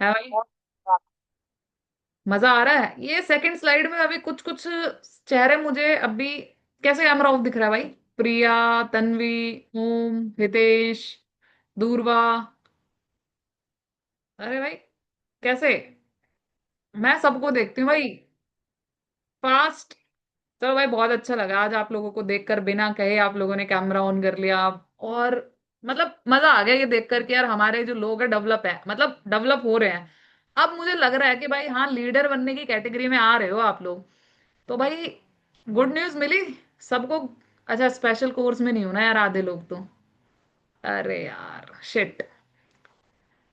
है भाई? मजा आ रहा है। ये सेकंड स्लाइड में अभी कुछ कुछ चेहरे मुझे अभी कैसे कैमरा ऑफ दिख रहा है भाई? प्रिया, तन्वी, ओम, हितेश, दूरवा। अरे भाई, कैसे? मैं सबको देखती हूँ भाई। फास्ट। चलो भाई, बहुत अच्छा लगा आज आप लोगों को देखकर, बिना कहे आप लोगों ने कैमरा ऑन कर लिया। और मतलब मजा आ गया ये देखकर कि यार हमारे जो लोग हैं डेवलप है, मतलब डेवलप हो रहे हैं। अब मुझे लग रहा है कि भाई हाँ, लीडर बनने की कैटेगरी में आ रहे हो आप लोग। तो भाई, गुड न्यूज मिली सबको। अच्छा, स्पेशल कोर्स में नहीं हो ना यार आधे लोग तो। अरे यार शिट।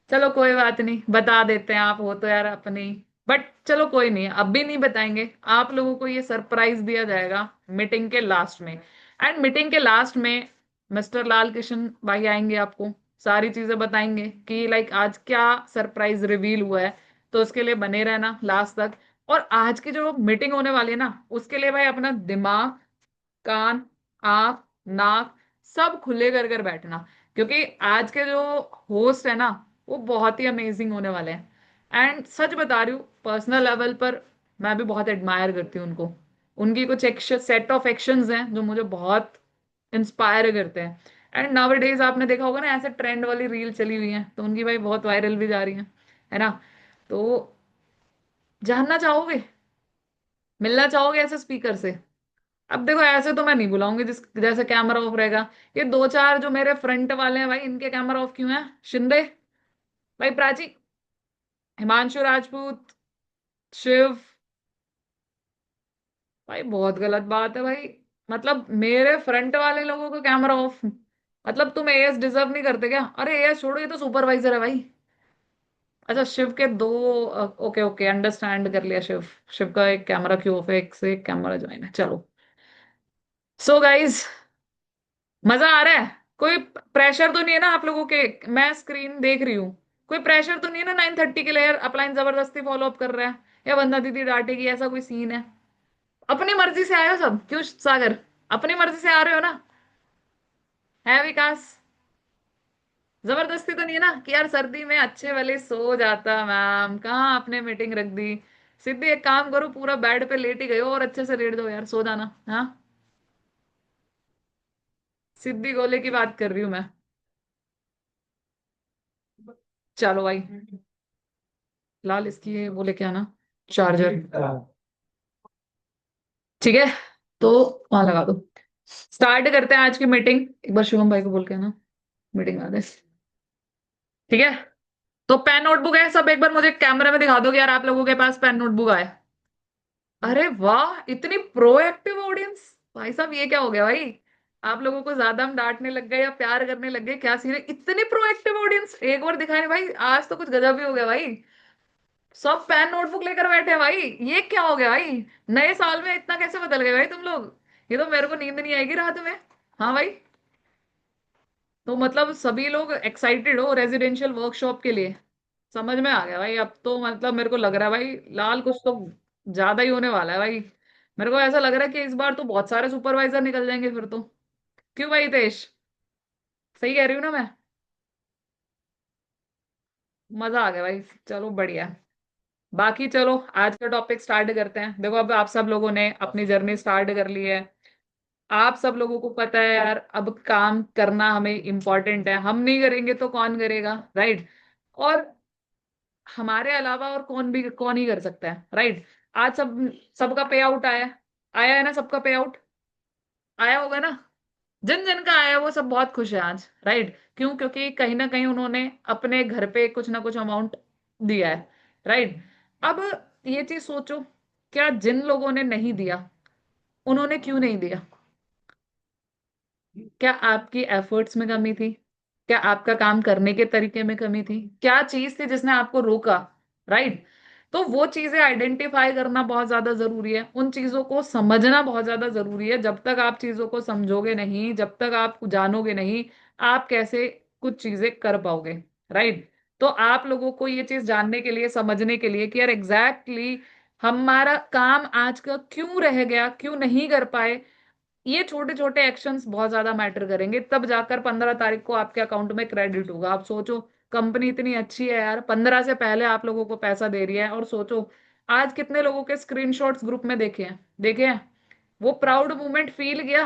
चलो कोई बात नहीं, बता देते हैं, आप हो तो यार अपनी। बट चलो कोई नहीं, अब भी नहीं बताएंगे। आप लोगों को ये सरप्राइज दिया जाएगा मीटिंग के लास्ट में। एंड मीटिंग के लास्ट में मिस्टर लाल किशन भाई आएंगे, आपको सारी चीजें बताएंगे कि लाइक आज क्या सरप्राइज रिवील हुआ है। तो उसके लिए बने रहना लास्ट तक। और आज की जो मीटिंग होने वाली है ना, उसके लिए भाई अपना दिमाग, कान, आंख, नाक सब खुले कर कर बैठना। क्योंकि आज के जो होस्ट है ना, वो बहुत ही अमेजिंग होने वाले हैं। एंड सच बता रही हूँ, पर्सनल लेवल पर मैं भी बहुत एडमायर करती हूँ उनको। उनकी कुछ सेट ऑफ एक्शंस हैं जो मुझे बहुत इंस्पायर करते हैं। एंड नाउ डेज आपने देखा होगा ना, ऐसे ट्रेंड वाली रील चली हुई है तो उनकी भाई बहुत वायरल भी जा रही है ना? तो जानना चाहोगे, मिलना चाहोगे ऐसे स्पीकर से? अब देखो, ऐसे तो मैं नहीं बुलाऊंगी जिस जैसे कैमरा ऑफ रहेगा। ये दो चार जो मेरे फ्रंट वाले हैं भाई, इनके कैमरा ऑफ क्यों है? शिंदे भाई, प्राची, हिमांशु राजपूत, शिव। भाई बहुत गलत बात है भाई। मतलब मेरे फ्रंट वाले लोगों का कैमरा ऑफ, मतलब तुम एएस डिजर्व नहीं करते क्या? अरे एएस छोड़ो, ये तो सुपरवाइजर है भाई। अच्छा, शिव के दो। ओके ओके, अंडरस्टैंड कर लिया शिव। शिव का एक कैमरा क्यों ऑफ है, एक से एक कैमरा ज्वाइन है, चलो। सो गाइज, मजा आ रहा है? कोई प्रेशर तो नहीं है ना आप लोगों के? मैं स्क्रीन देख रही हूँ। कोई प्रेशर तो नहीं है ना 9:30 के लिए यार अपलाइन जबरदस्ती फॉलो अप कर रहा है, या बंदा दीदी डांटेगी, ऐसा कोई सीन है? अपनी मर्जी से आए हो सब क्यों सागर? अपनी मर्जी से आ रहे हो ना? है विकास? जबरदस्ती तो नहीं है ना कि यार सर्दी में अच्छे वाले सो जाता? मैम कहाँ आपने मीटिंग रख दी? सिद्धि एक काम करो, पूरा बेड पे लेट ही गए हो और अच्छे से लेट दो यार, सो जाना। हाँ, सिद्धि गोले की बात कर रही हूँ मैं। चलो भाई, लाल इसकी वो लेके आना, चार्जर। ठीक है, तो वहां लगा दो। स्टार्ट करते हैं आज की मीटिंग। एक बार शुभम भाई को बोल के ना, मीटिंग आ दे। ठीक है, तो पेन नोटबुक है सब, एक बार मुझे कैमरे में दिखा दो कि यार आप लोगों के पास पेन नोटबुक आए। अरे वाह, इतनी प्रोएक्टिव ऑडियंस! भाई साहब ये क्या हो गया भाई? आप लोगों को ज्यादा हम डांटने लग गए या प्यार करने लग गए, क्या सीन है? इतनी प्रोएक्टिव ऑडियंस एक बार दिखाई नहीं भाई, आज तो कुछ गजब ही हो गया भाई। सब पेन नोटबुक लेकर बैठे हैं भाई, ये क्या हो गया भाई? नए साल में इतना कैसे बदल गए भाई तुम लोग? ये तो मेरे को नींद नहीं आएगी रात में। हाँ भाई, तो मतलब सभी लोग एक्साइटेड हो रेजिडेंशियल वर्कशॉप के लिए? समझ में आ गया भाई, अब तो मतलब मेरे को लग रहा है भाई लाल कुछ तो ज्यादा ही होने वाला है भाई। मेरे को ऐसा लग रहा है कि इस बार तो बहुत सारे सुपरवाइजर निकल जाएंगे फिर तो। क्यों भाई तेज? सही कह रही हूँ ना मैं? मजा आ गया भाई। चलो बढ़िया। बाकी चलो, आज का टॉपिक स्टार्ट करते हैं। देखो, अब आप सब लोगों ने अपनी जर्नी स्टार्ट कर ली है। आप सब लोगों को पता है यार, अब काम करना हमें इम्पोर्टेंट है। हम नहीं करेंगे तो कौन करेगा, राइट? और हमारे अलावा और कौन ही कर सकता है, राइट? आज सबका पे आउट आया, आया है ना? सबका पे आउट आया होगा ना? जिन जिन का आया वो सब बहुत खुश है आज, राइट? क्यों? क्योंकि कहीं ना कहीं उन्होंने अपने घर पे कुछ ना कुछ अमाउंट दिया है, राइट? अब ये चीज सोचो, क्या जिन लोगों ने नहीं दिया, उन्होंने क्यों नहीं दिया? क्या आपकी एफर्ट्स में कमी थी? क्या आपका काम करने के तरीके में कमी थी? क्या चीज थी जिसने आपको रोका, राइट? तो वो चीजें आइडेंटिफाई करना बहुत ज्यादा जरूरी है, उन चीजों को समझना बहुत ज्यादा जरूरी है। जब तक आप चीजों को समझोगे नहीं, जब तक आप जानोगे नहीं, आप कैसे कुछ चीजें कर पाओगे, राइट? तो आप लोगों को ये चीज जानने के लिए, समझने के लिए कि यार एग्जैक्टली हमारा काम आज का क्यों रह गया, क्यों नहीं कर पाए, ये छोटे छोटे एक्शंस बहुत ज्यादा मैटर करेंगे। तब जाकर 15 तारीख को आपके अकाउंट में क्रेडिट होगा। आप सोचो, कंपनी इतनी अच्छी है यार, 15 से पहले आप लोगों को पैसा दे रही है। और सोचो आज कितने लोगों के स्क्रीनशॉट्स ग्रुप में देखे हैं, देखे हैं। वो प्राउड मोमेंट फील किया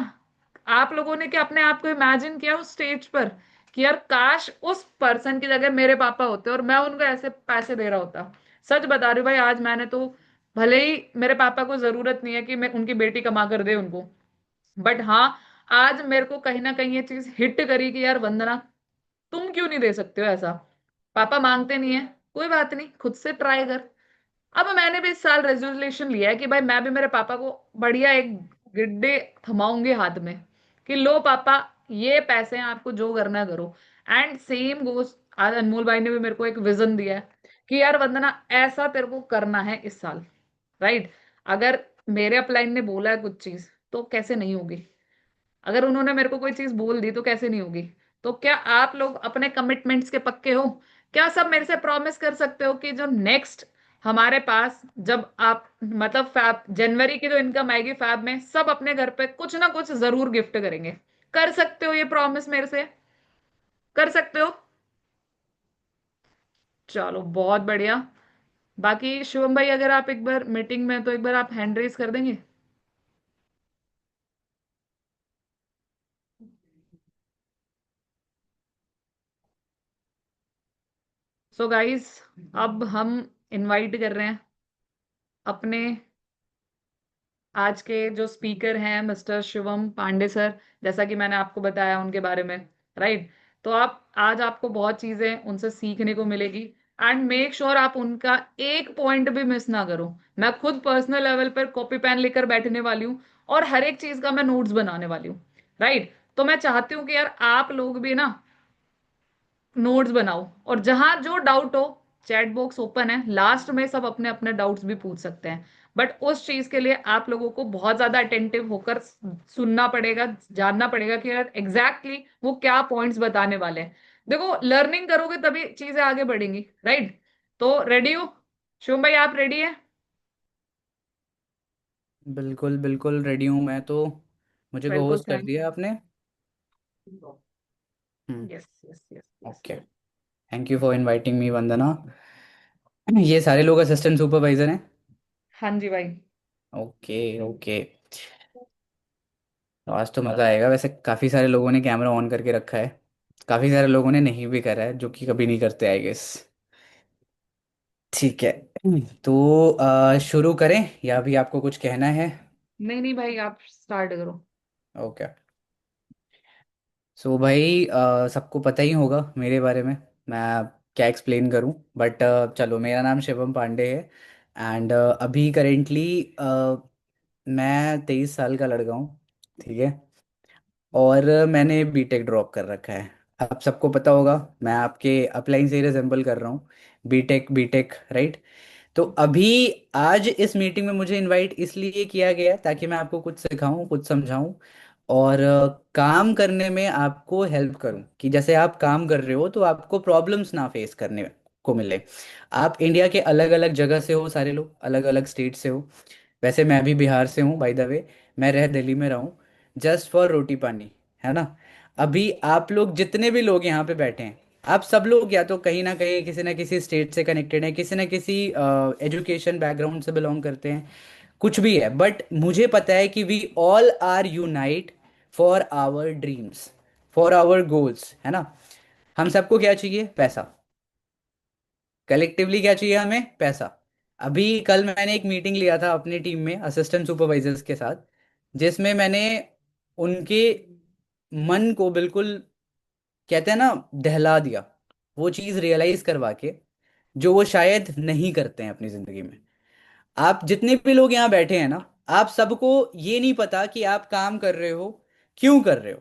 आप लोगों ने, कि अपने आप को इमेजिन किया उस स्टेज पर कि यार काश उस पर्सन की जगह मेरे पापा होते और मैं उनको ऐसे पैसे दे रहा होता। सच बता रही हूँ भाई, आज मैंने तो, भले ही मेरे पापा को जरूरत नहीं है कि मैं उनकी बेटी कमा कर दे उनको, बट हाँ, आज मेरे को कहीं ना कहीं ये चीज हिट करी कि यार वंदना, तुम क्यों नहीं दे सकते हो ऐसा। पापा मांगते नहीं है, कोई बात नहीं, खुद से ट्राई कर। अब मैंने भी इस साल रेजोल्यूशन लिया है कि भाई मैं भी मेरे पापा को बढ़िया एक गिड्डे थमाऊंगी हाथ में, कि लो पापा, ये पैसे हैं, आपको जो करना है करो। एंड सेम गोस, आज अनमोल भाई ने भी मेरे को एक विजन दिया है कि यार वंदना, ऐसा तेरे को करना है इस साल, राइट। अगर मेरे अपलाइन ने बोला है कुछ चीज, तो कैसे नहीं होगी। अगर उन्होंने मेरे को कोई चीज बोल दी तो कैसे नहीं होगी। तो क्या आप लोग अपने कमिटमेंट्स के पक्के हो? क्या सब मेरे से प्रॉमिस कर सकते हो कि जो नेक्स्ट हमारे पास, जब आप मतलब फैब जनवरी की जो इनकम आएगी फैब में, सब अपने घर पे कुछ ना कुछ जरूर गिफ्ट करेंगे? कर सकते हो ये प्रॉमिस मेरे से? कर सकते हो? चलो बहुत बढ़िया। बाकी शिवम भाई, अगर आप एक बार मीटिंग में, तो एक बार आप हैंड रेज कर देंगे। सो गाइस, अब हम इनवाइट कर रहे हैं अपने आज के जो स्पीकर हैं, मिस्टर शिवम पांडे सर। जैसा कि मैंने आपको बताया उनके बारे में, राइट। तो आप आज, आपको बहुत चीजें उनसे सीखने को मिलेगी। एंड मेक श्योर आप उनका एक पॉइंट भी मिस ना करो। मैं खुद पर्सनल लेवल पर कॉपी पेन लेकर बैठने वाली हूँ, और हर एक चीज का मैं नोट्स बनाने वाली हूँ, राइट। तो मैं चाहती हूँ कि यार आप लोग भी ना नोट्स बनाओ, और जहां जो डाउट हो, चैट बॉक्स ओपन है, लास्ट में सब अपने अपने डाउट्स भी पूछ सकते हैं। बट उस चीज के लिए आप लोगों को बहुत ज्यादा अटेंटिव होकर सुनना पड़ेगा, जानना पड़ेगा कि यार एग्जैक्टली वो क्या पॉइंट्स बताने वाले हैं। देखो, लर्निंग करोगे तभी चीजें आगे बढ़ेंगी, राइट। तो रेडी हो? शिवम भाई, आप रेडी है? बिल्कुल बिल्कुल रेडी हूँ मैं तो। मुझे को बिल्कुल, होस्ट कर थैंक दिया आपने। You. Hmm. Yes yes yes yes okay. Yes. Thank you for inviting me Vandana. ये सारे लोग असिस्टेंट सुपरवाइजर हैं। हाँ जी भाई। Okay okay. तो आज तो मज़ा आएगा। वैसे काफ़ी सारे लोगों ने कैमरा ऑन करके रखा है, काफ़ी सारे लोगों ने नहीं भी करा है, जो कि कभी नहीं करते आई गेस। ठीक है। तो शुरू करें या अभी आपको कुछ कहना है? नहीं नहीं भाई, आप स्टार्ट करो। ओके। सो भाई, सबको पता ही होगा मेरे बारे में, मैं क्या एक्सप्लेन करूं। बट चलो, मेरा नाम शिवम पांडे है। एंड अभी करेंटली मैं 23 साल का लड़का हूँ। ठीक है। और मैंने बीटेक ड्रॉप कर रखा है। आप सबको पता होगा, मैं आपके अपलाइन से ही रिजेंबल कर रहा हूँ। BTech BTech right. तो अभी आज इस मीटिंग में मुझे इनवाइट इसलिए किया गया ताकि मैं आपको कुछ सिखाऊं, कुछ समझाऊं, और काम करने में आपको हेल्प करूं, कि जैसे आप काम कर रहे हो तो आपको प्रॉब्लम्स ना फेस करने को मिले। आप इंडिया के अलग अलग जगह से हो, सारे लोग अलग अलग स्टेट से हो। वैसे मैं भी बिहार से हूँ बाय द वे। मैं रह दिल्ली में रहा हूँ, जस्ट फॉर रोटी पानी, है ना। अभी आप लोग जितने भी लोग यहाँ पे बैठे हैं, आप सब लोग या तो कहीं ना किसी स्टेट से कनेक्टेड हैं, किसी ना किसी एजुकेशन बैकग्राउंड से बिलोंग करते हैं, कुछ भी है। बट मुझे पता है कि we all are unite for our dreams, for our goals, है ना। हम सबको क्या चाहिए? पैसा। कलेक्टिवली क्या चाहिए हमें? पैसा। अभी कल मैंने एक मीटिंग लिया था अपनी टीम में असिस्टेंट सुपरवाइजर्स के साथ, जिसमें मैंने उनके मन को बिल्कुल, कहते हैं ना, दहला दिया। वो चीज़ रियलाइज करवा के, जो वो शायद नहीं करते हैं अपनी जिंदगी में। आप जितने भी लोग यहाँ बैठे हैं ना, आप सबको ये नहीं पता कि आप काम कर रहे हो, क्यों कर रहे हो,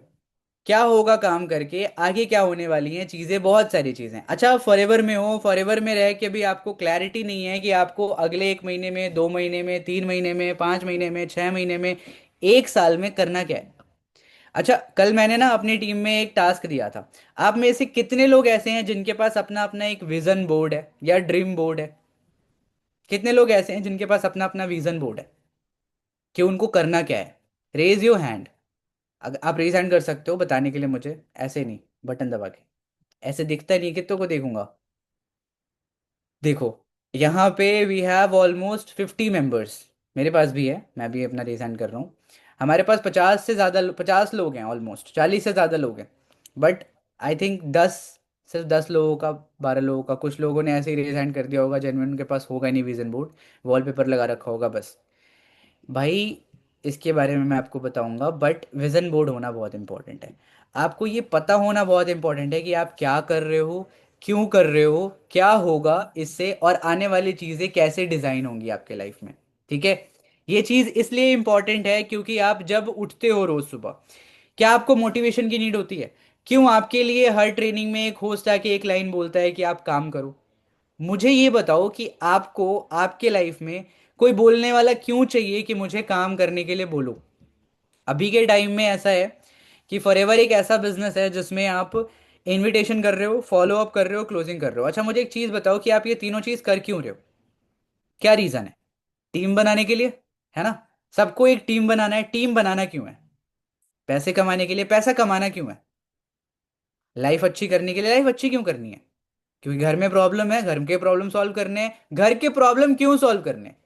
क्या होगा काम करके, आगे क्या होने वाली हैं चीजें, बहुत सारी चीजें। अच्छा, फॉरेवर में हो, फॉरेवर में रह के भी आपको क्लैरिटी नहीं है कि आपको अगले 1 महीने में, 2 महीने में, 3 महीने में, 5 महीने में, 6 महीने में, 1 साल में करना क्या है। अच्छा, कल मैंने ना अपनी टीम में एक टास्क दिया था। आप में से कितने लोग ऐसे हैं जिनके पास अपना अपना एक विजन बोर्ड है या ड्रीम बोर्ड है? कितने लोग ऐसे हैं जिनके पास अपना अपना विजन बोर्ड है, कि उनको करना क्या है? Raise your hand. अगर आप रेज हैंड कर सकते हो बताने के लिए मुझे, ऐसे नहीं, बटन दबा के। ऐसे दिखता नहीं है, कितनों को देखूंगा। देखो, यहाँ पे वी हैव ऑलमोस्ट 50 मेंबर्स। मेरे पास भी है, मैं भी अपना रिसेंड कर रहा हूँ। हमारे पास 50 से ज़्यादा, 50 लोग हैं, ऑलमोस्ट 40 से ज़्यादा लोग हैं। बट आई थिंक 10, सिर्फ 10 लोगों का, 12 लोगों का, कुछ लोगों ने ऐसे ही रिसेंड कर दिया होगा, जेनविन उनके पास होगा नहीं विजन बोर्ड, वॉलपेपर लगा रखा होगा बस। भाई, इसके बारे में मैं आपको बताऊंगा, बट विजन बोर्ड होना बहुत इंपॉर्टेंट है। आपको ये पता होना बहुत इंपॉर्टेंट है कि आप क्या कर रहे हो, क्यों कर रहे हो, क्या होगा इससे, और आने वाली चीज़ें कैसे डिज़ाइन होंगी आपके लाइफ में। ठीक है। ये चीज़ इसलिए इंपॉर्टेंट है क्योंकि आप जब उठते हो रोज़ सुबह, क्या आपको मोटिवेशन की नीड होती है? क्यों आपके लिए हर ट्रेनिंग में एक होस्ट आके एक लाइन बोलता है कि आप काम करो? मुझे ये बताओ कि आपको आपके लाइफ में कोई बोलने वाला क्यों चाहिए कि मुझे काम करने के लिए बोलो? अभी के टाइम में ऐसा है कि फॉरएवर एक ऐसा बिजनेस है जिसमें आप इनविटेशन कर रहे हो, फॉलो अप कर रहे हो, क्लोजिंग कर रहे हो। अच्छा, मुझे एक चीज बताओ कि आप ये तीनों चीज कर क्यों रहे हो? क्या रीजन है? टीम बनाने के लिए, है ना? सबको एक टीम बनाना है। टीम बनाना क्यों है? पैसे कमाने के लिए। पैसा कमाना क्यों है? लाइफ अच्छी करने के लिए। लाइफ अच्छी क्यों करनी है? क्योंकि घर में प्रॉब्लम है, घर के प्रॉब्लम सॉल्व करने हैं। घर के प्रॉब्लम क्यों सॉल्व करने हैं?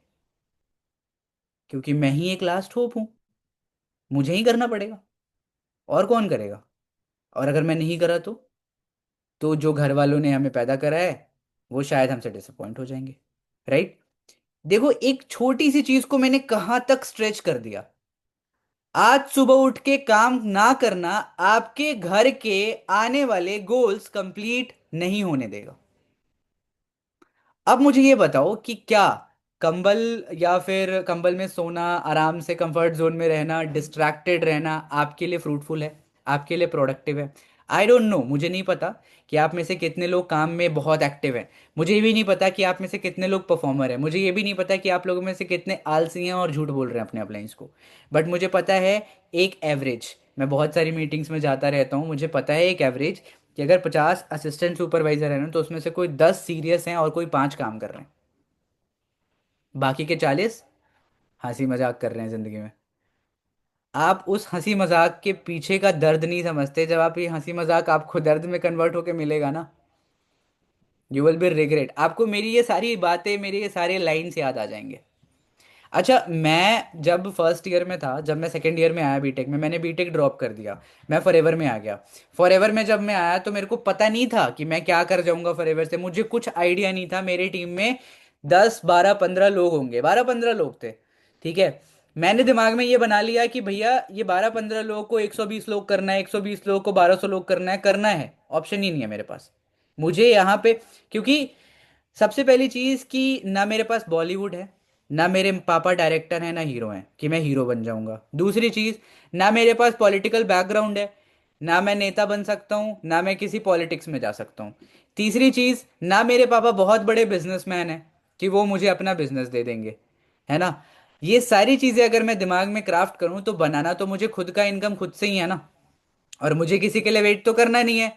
क्योंकि मैं ही एक लास्ट होप हूं, मुझे ही करना पड़ेगा। और कौन करेगा? और अगर मैं नहीं करा तो जो घर वालों ने हमें पैदा करा है वो शायद हमसे डिसअपॉइंट हो जाएंगे। राइट? देखो, एक छोटी सी चीज को मैंने कहां तक स्ट्रेच कर दिया। आज सुबह उठ के काम ना करना आपके घर के आने वाले गोल्स कंप्लीट नहीं होने देगा। अब मुझे ये बताओ कि क्या कंबल, या फिर कंबल में सोना, आराम से कंफर्ट जोन में रहना, डिस्ट्रैक्टेड रहना आपके लिए फ्रूटफुल है, आपके लिए प्रोडक्टिव है? आई डोंट नो, मुझे नहीं पता कि आप में से कितने लोग काम में बहुत एक्टिव हैं। मुझे ये भी नहीं पता कि आप में से कितने लोग परफॉर्मर हैं। मुझे ये भी नहीं पता कि आप लोगों में से कितने आलसी हैं और झूठ बोल रहे हैं अपने अप्लायंस को। बट मुझे पता है एक एवरेज, मैं बहुत सारी मीटिंग्स में जाता रहता हूँ, मुझे पता है एक एवरेज कि अगर 50 असिस्टेंट सुपरवाइजर है ना, तो उसमें से कोई 10 सीरियस हैं और कोई 5 काम कर रहे हैं। बाकी के 40 हंसी मजाक कर रहे हैं जिंदगी में। आप उस हंसी मजाक के पीछे का दर्द नहीं समझते। जब आप ये हंसी मजाक आपको दर्द में कन्वर्ट होके मिलेगा ना, यू विल बी रिग्रेट। आपको मेरी ये सारी बातें, मेरे ये सारे लाइन्स याद आ जाएंगे। अच्छा, मैं जब फर्स्ट ईयर में था, जब मैं सेकंड ईयर में आया बीटेक में, मैंने बीटेक ड्रॉप कर दिया। मैं फॉरएवर में आ गया। फॉरएवर में जब मैं आया तो मेरे को पता नहीं था कि मैं क्या कर जाऊंगा फॉरएवर से। मुझे कुछ आइडिया नहीं था। मेरी टीम में 10 12 15 लोग होंगे, 12 15 लोग थे। ठीक है। मैंने दिमाग में ये बना लिया कि भैया ये 12 15 लोग को 120 लोग करना है, 120 लोग को 1200 लोग करना है। करना है, ऑप्शन ही नहीं है मेरे पास। मुझे यहाँ पे, क्योंकि सबसे पहली चीज कि ना मेरे पास बॉलीवुड है, ना मेरे पापा डायरेक्टर हैं, ना हीरो हैं कि मैं हीरो बन जाऊंगा। दूसरी चीज, ना मेरे पास पॉलिटिकल बैकग्राउंड है, ना मैं नेता बन सकता हूँ, ना मैं किसी पॉलिटिक्स में जा सकता हूँ। तीसरी चीज, ना मेरे पापा बहुत बड़े बिजनेसमैन हैं कि वो मुझे अपना बिजनेस दे देंगे, है ना? ये सारी चीजें अगर मैं दिमाग में क्राफ्ट करूँ तो बनाना तो मुझे खुद का इनकम खुद से ही है ना। और मुझे किसी के लिए वेट तो करना नहीं है।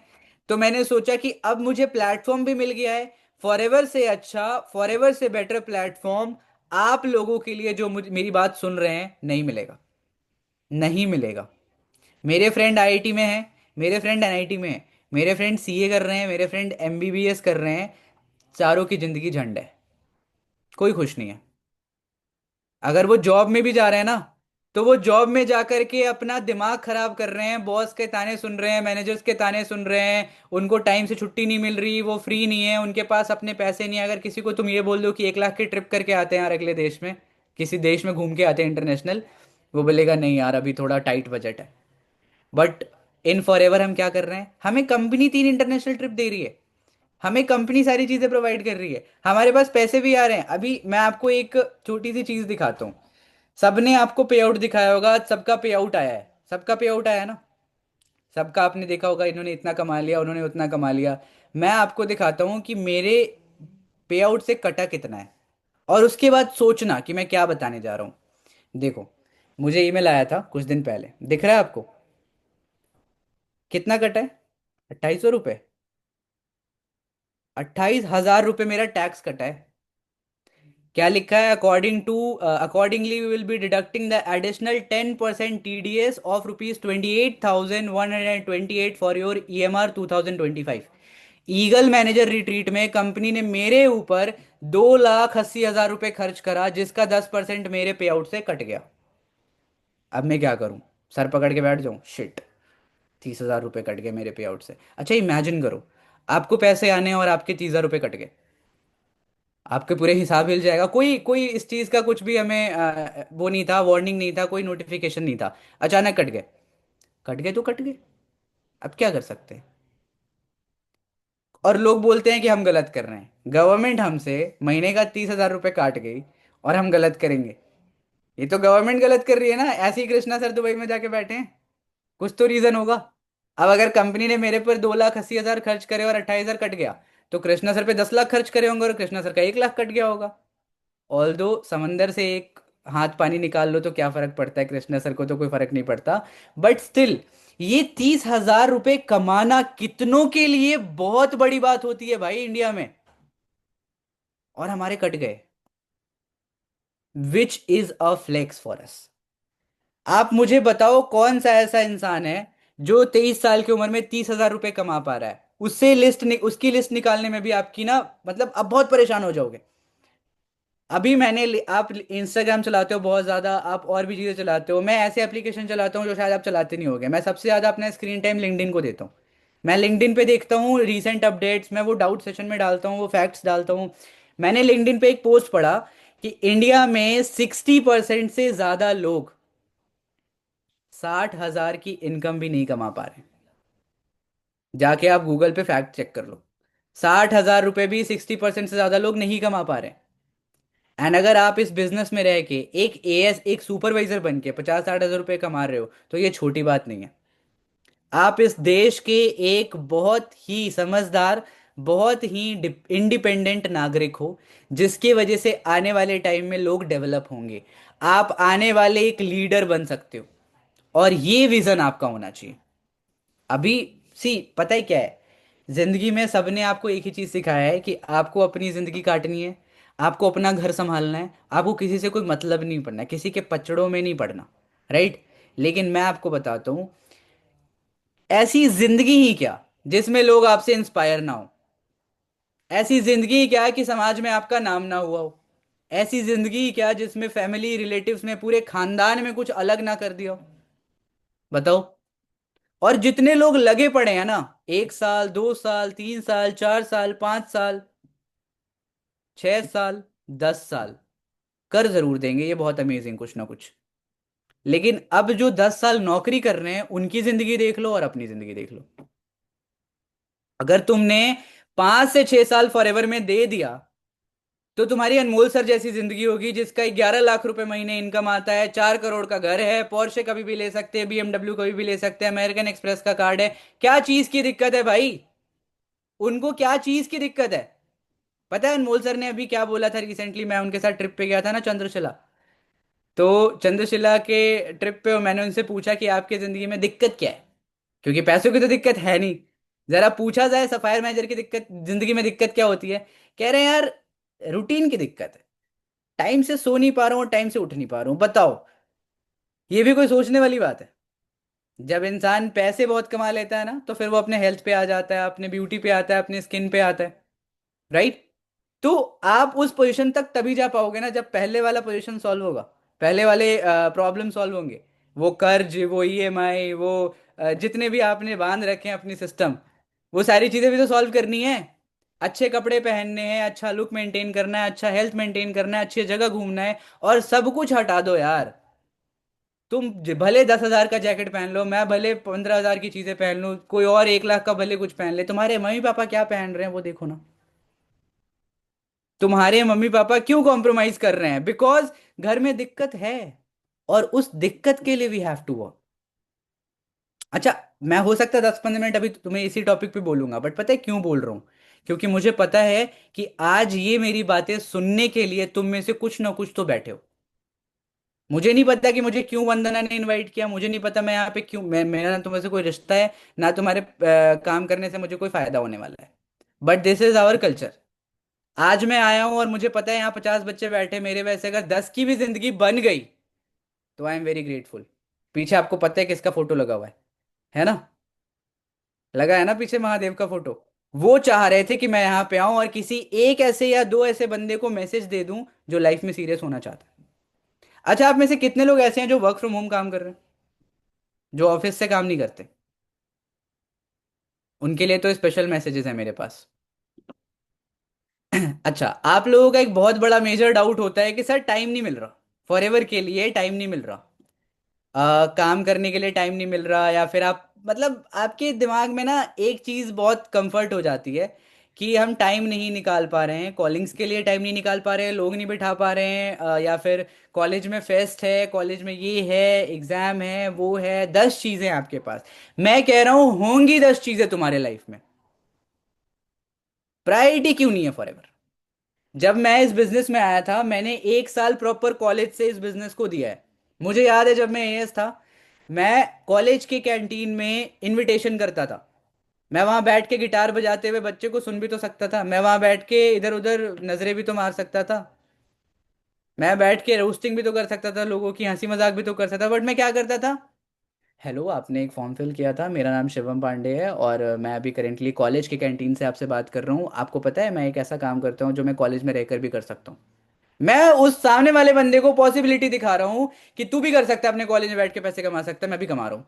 तो मैंने सोचा कि अब मुझे प्लेटफॉर्म भी मिल गया है। फॉरएवर से अच्छा, फॉरएवर से बेटर प्लेटफॉर्म आप लोगों के लिए जो मेरी बात सुन रहे हैं नहीं मिलेगा। नहीं मिलेगा। मेरे फ्रेंड आईआईटी में हैं, मेरे फ्रेंड एनआईटी में हैं, मेरे फ्रेंड सीए कर रहे हैं, मेरे फ्रेंड एमबीबीएस कर रहे हैं। चारों की जिंदगी झंड है, कोई खुश नहीं है। अगर वो जॉब में भी जा रहे हैं ना, तो वो जॉब में जाकर के अपना दिमाग खराब कर रहे हैं, बॉस के ताने सुन रहे हैं, मैनेजर्स के ताने सुन रहे हैं। उनको टाइम से छुट्टी नहीं मिल रही, वो फ्री नहीं है, उनके पास अपने पैसे नहीं है। अगर किसी को तुम ये बोल दो कि 1 लाख की ट्रिप करके आते हैं यार अगले देश में, किसी देश में घूम के आते हैं इंटरनेशनल, वो बोलेगा नहीं यार अभी थोड़ा टाइट बजट है। बट इन फॉर एवर हम क्या कर रहे हैं? हमें कंपनी 3 इंटरनेशनल ट्रिप दे रही है, हमें कंपनी सारी चीजें प्रोवाइड कर रही है, हमारे पास पैसे भी आ रहे हैं। अभी मैं आपको एक छोटी सी चीज दिखाता हूँ। सबने आपको पे आउट दिखाया होगा, सबका पे आउट आया है, सबका पे आउट आया है ना? सबका आपने देखा होगा, इन्होंने इतना कमा लिया, उन्होंने उतना कमा लिया। मैं आपको दिखाता हूँ कि मेरे पे आउट से कटा कितना है, और उसके बाद सोचना कि मैं क्या बताने जा रहा हूँ। देखो, मुझे ईमेल आया था कुछ दिन पहले, दिख रहा है आपको? कितना कटा है? 2800 रुपये। 28,000 रुपये मेरा टैक्स कटा है। क्या लिखा है? Accordingly we will be deducting the additional 10% TDS of rupees 28,128 for your EMR 2025। Eagle manager retreat में कंपनी ने मेरे ऊपर 2,80,000 रुपये खर्च करा, जिसका 10% मेरे पे आउट से कट गया। अब मैं क्या करूं? सर पकड़ के बैठ जाऊं? शिट, 30,000 रुपये कट गए मेरे पे आउट से। अच्छा इमेजिन करो, आपको पैसे आने और आपके 30,000 रुपये कट गए। आपके पूरे हिसाब हिल जाएगा। कोई कोई इस चीज का कुछ भी हमें वो नहीं था, वार्निंग नहीं था, कोई नोटिफिकेशन नहीं था। अचानक कट गए। कट गए तो कट गए, अब क्या कर सकते हैं? और लोग बोलते हैं कि हम गलत कर रहे हैं। गवर्नमेंट हमसे महीने का 30,000 रुपये काट गई और हम गलत करेंगे? ये तो गवर्नमेंट गलत कर रही है ना, ऐसे ही कृष्णा सर दुबई में जाके बैठे हैं। कुछ तो रीजन होगा। अब अगर कंपनी ने मेरे पर 2,80,000 खर्च करे और 28,000 कट गया, तो कृष्णा सर पे 10 लाख खर्च करे होंगे और कृष्णा सर का 1 लाख कट गया होगा। ऑल दो समंदर से एक हाथ पानी निकाल लो तो क्या फर्क पड़ता है, कृष्णा सर को तो कोई फर्क नहीं पड़ता। बट स्टिल, ये 30,000 रुपये कमाना कितनों के लिए बहुत बड़ी बात होती है भाई इंडिया में। और हमारे कट गए, which is a flex for us. आप मुझे बताओ कौन सा ऐसा इंसान है जो 23 साल की उम्र में 30,000 रुपये कमा पा रहा है? उसकी लिस्ट निकालने में भी आपकी ना, मतलब आप बहुत परेशान हो जाओगे। अभी आप इंस्टाग्राम चलाते हो बहुत ज्यादा, आप और भी चीजें चलाते हो, मैं ऐसे एप्लीकेशन चलाता हूँ जो शायद आप चलाते नहीं होगे। मैं सबसे ज्यादा अपना स्क्रीन टाइम लिंक्डइन को देता हूँ। मैं लिंक्डइन पे देखता हूँ रीसेंट अपडेट्स, मैं वो डाउट सेशन में डालता हूँ, वो फैक्ट्स डालता हूँ। मैंने लिंक्डइन पे एक पोस्ट पढ़ा कि इंडिया में 60% से ज्यादा लोग 60,000 की इनकम भी नहीं कमा पा रहे। जाके आप गूगल पे फैक्ट चेक कर लो। 60,000 रुपये भी 60% से ज्यादा लोग नहीं कमा पा रहे। एंड अगर आप इस बिजनेस में रह के एक एएस, एक सुपरवाइजर बन के 50-60 हजार रुपये कमा रहे हो, तो ये छोटी बात नहीं है। आप इस देश के एक बहुत ही समझदार, बहुत ही इंडिपेंडेंट नागरिक हो, जिसकी वजह से आने वाले टाइम में लोग डेवलप होंगे। आप आने वाले एक लीडर बन सकते हो, और ये विजन आपका होना चाहिए। अभी सी पता है क्या है, जिंदगी में सबने आपको एक ही चीज सिखाया है कि आपको अपनी जिंदगी काटनी है, आपको अपना घर संभालना है, आपको किसी से कोई मतलब नहीं पड़ना, किसी के पचड़ों में नहीं पड़ना। राइट? लेकिन मैं आपको बताता हूं, ऐसी जिंदगी ही क्या जिसमें लोग आपसे इंस्पायर ना हो? ऐसी जिंदगी ही क्या कि समाज में आपका नाम ना हुआ हो? ऐसी जिंदगी ही क्या जिसमें फैमिली रिलेटिव्स ने पूरे खानदान में कुछ अलग ना कर दिया हो? बताओ। और जितने लोग लगे पड़े हैं ना, 1 साल, 2 साल, 3 साल, 4 साल, 5 साल, 6 साल, 10 साल, कर जरूर देंगे ये बहुत अमेजिंग कुछ ना कुछ। लेकिन अब जो 10 साल नौकरी कर रहे हैं उनकी जिंदगी देख लो और अपनी जिंदगी देख लो। अगर तुमने 5 से 6 साल फॉरएवर में दे दिया, तो तुम्हारी अनमोल सर जैसी जिंदगी होगी, जिसका 11 लाख रुपए महीने इनकम आता है, 4 करोड़ का घर है, पोर्शे कभी भी ले सकते हैं, बीएमडब्ल्यू कभी भी ले सकते हैं, अमेरिकन एक्सप्रेस का कार्ड है। क्या चीज की दिक्कत है भाई? उनको क्या चीज की दिक्कत है? पता है अनमोल सर ने अभी क्या बोला था रिसेंटली? मैं उनके साथ ट्रिप पे गया था ना, चंद्रशिला। तो चंद्रशिला के ट्रिप पे मैंने उनसे पूछा कि आपकी जिंदगी में दिक्कत क्या है, क्योंकि पैसों की तो दिक्कत है नहीं। जरा पूछा जाए सफायर मैनेजर की दिक्कत, जिंदगी में दिक्कत क्या होती है? कह रहे हैं यार, रूटीन की दिक्कत है। टाइम से सो नहीं पा रहा हूँ, टाइम से उठ नहीं पा रहा हूँ। बताओ, ये भी कोई सोचने वाली बात है? जब इंसान पैसे बहुत कमा लेता है ना, तो फिर वो अपने हेल्थ पे आ जाता है, अपने ब्यूटी पे आता है, अपने स्किन पे आता है। राइट? तो आप उस पोजीशन तक तभी जा पाओगे ना, जब पहले वाला पोजीशन सॉल्व होगा, पहले वाले प्रॉब्लम सॉल्व होंगे। वो कर्ज, वो ईएमआई, वो जितने भी आपने बांध रखे हैं अपनी सिस्टम, वो सारी चीजें भी तो सॉल्व करनी है। अच्छे कपड़े पहनने हैं, अच्छा लुक मेंटेन करना है, अच्छा हेल्थ मेंटेन करना है, अच्छी जगह घूमना है, और सब कुछ हटा दो यार। तुम भले 10,000 का जैकेट पहन लो, मैं भले 15,000 की चीजें पहन लूं, कोई और 1 लाख का भले कुछ पहन ले, तुम्हारे मम्मी पापा क्या पहन रहे हैं वो देखो ना। तुम्हारे मम्मी पापा क्यों कॉम्प्रोमाइज कर रहे हैं? बिकॉज घर में दिक्कत है, और उस दिक्कत के लिए वी हैव टू वर्क। अच्छा, मैं हो सकता है 10-15 मिनट अभी तुम्हें इसी टॉपिक पे बोलूंगा, बट पता है क्यों बोल रहा हूं? क्योंकि मुझे पता है कि आज ये मेरी बातें सुनने के लिए तुम में से कुछ ना कुछ तो बैठे हो। मुझे नहीं पता कि मुझे क्यों वंदना ने इनवाइट किया, मुझे नहीं पता मैं यहाँ पे क्यों, मेरा ना तुम्हारे से कोई रिश्ता है, ना तुम्हारे काम करने से मुझे कोई फायदा होने वाला है। But this is our culture. आज मैं आया हूं और मुझे पता है यहाँ 50 बच्चे बैठे मेरे वैसे, अगर 10 की भी जिंदगी बन गई, तो आई एम वेरी ग्रेटफुल। पीछे आपको पता है किसका फोटो लगा हुआ है ना? लगा है ना पीछे महादेव का फोटो? वो चाह रहे थे कि मैं यहाँ पे आऊं और किसी एक ऐसे या दो ऐसे बंदे को मैसेज दे दूं जो लाइफ में सीरियस होना चाहता है। अच्छा, आप में से कितने लोग ऐसे हैं जो वर्क फ्रॉम होम काम कर रहे हैं, जो ऑफिस से काम नहीं करते? उनके लिए तो स्पेशल मैसेजेस हैं मेरे पास। अच्छा, आप लोगों का एक बहुत बड़ा मेजर डाउट होता है कि सर टाइम नहीं मिल रहा, फॉरएवर के लिए टाइम नहीं मिल रहा, काम करने के लिए टाइम नहीं मिल रहा, या फिर आप मतलब आपके दिमाग में ना एक चीज बहुत कंफर्ट हो जाती है कि हम टाइम नहीं निकाल पा रहे हैं, कॉलिंग्स के लिए टाइम नहीं निकाल पा रहे हैं, लोग नहीं बिठा पा रहे हैं, या फिर कॉलेज में फेस्ट है, कॉलेज में ये है, एग्जाम है, वो है, 10 चीजें आपके पास। मैं कह रहा हूं होंगी 10 चीजें तुम्हारे लाइफ में, प्रायोरिटी क्यों नहीं है फॉरएवर? जब मैं इस बिजनेस में आया था, मैंने 1 साल प्रॉपर कॉलेज से इस बिजनेस को दिया है। मुझे याद है जब मैं एएस था, मैं कॉलेज के कैंटीन में इनविटेशन करता था। मैं वहां बैठ के गिटार बजाते हुए बच्चे को सुन भी तो सकता था, मैं वहां बैठ के इधर उधर नजरें भी तो मार सकता था, मैं बैठ के रोस्टिंग भी तो कर सकता था, लोगों की हंसी मजाक भी तो कर सकता था। बट मैं क्या करता था, हेलो, आपने एक फॉर्म फिल किया था, मेरा नाम शिवम पांडे है और मैं अभी करेंटली कॉलेज के कैंटीन से आपसे बात कर रहा हूँ। आपको पता है मैं एक ऐसा काम करता हूँ जो मैं कॉलेज में रहकर भी कर सकता हूँ। मैं उस सामने वाले बंदे को पॉसिबिलिटी दिखा रहा हूं कि तू भी कर सकता है, अपने कॉलेज में बैठ के पैसे कमा सकता है, मैं भी कमा रहा हूँ।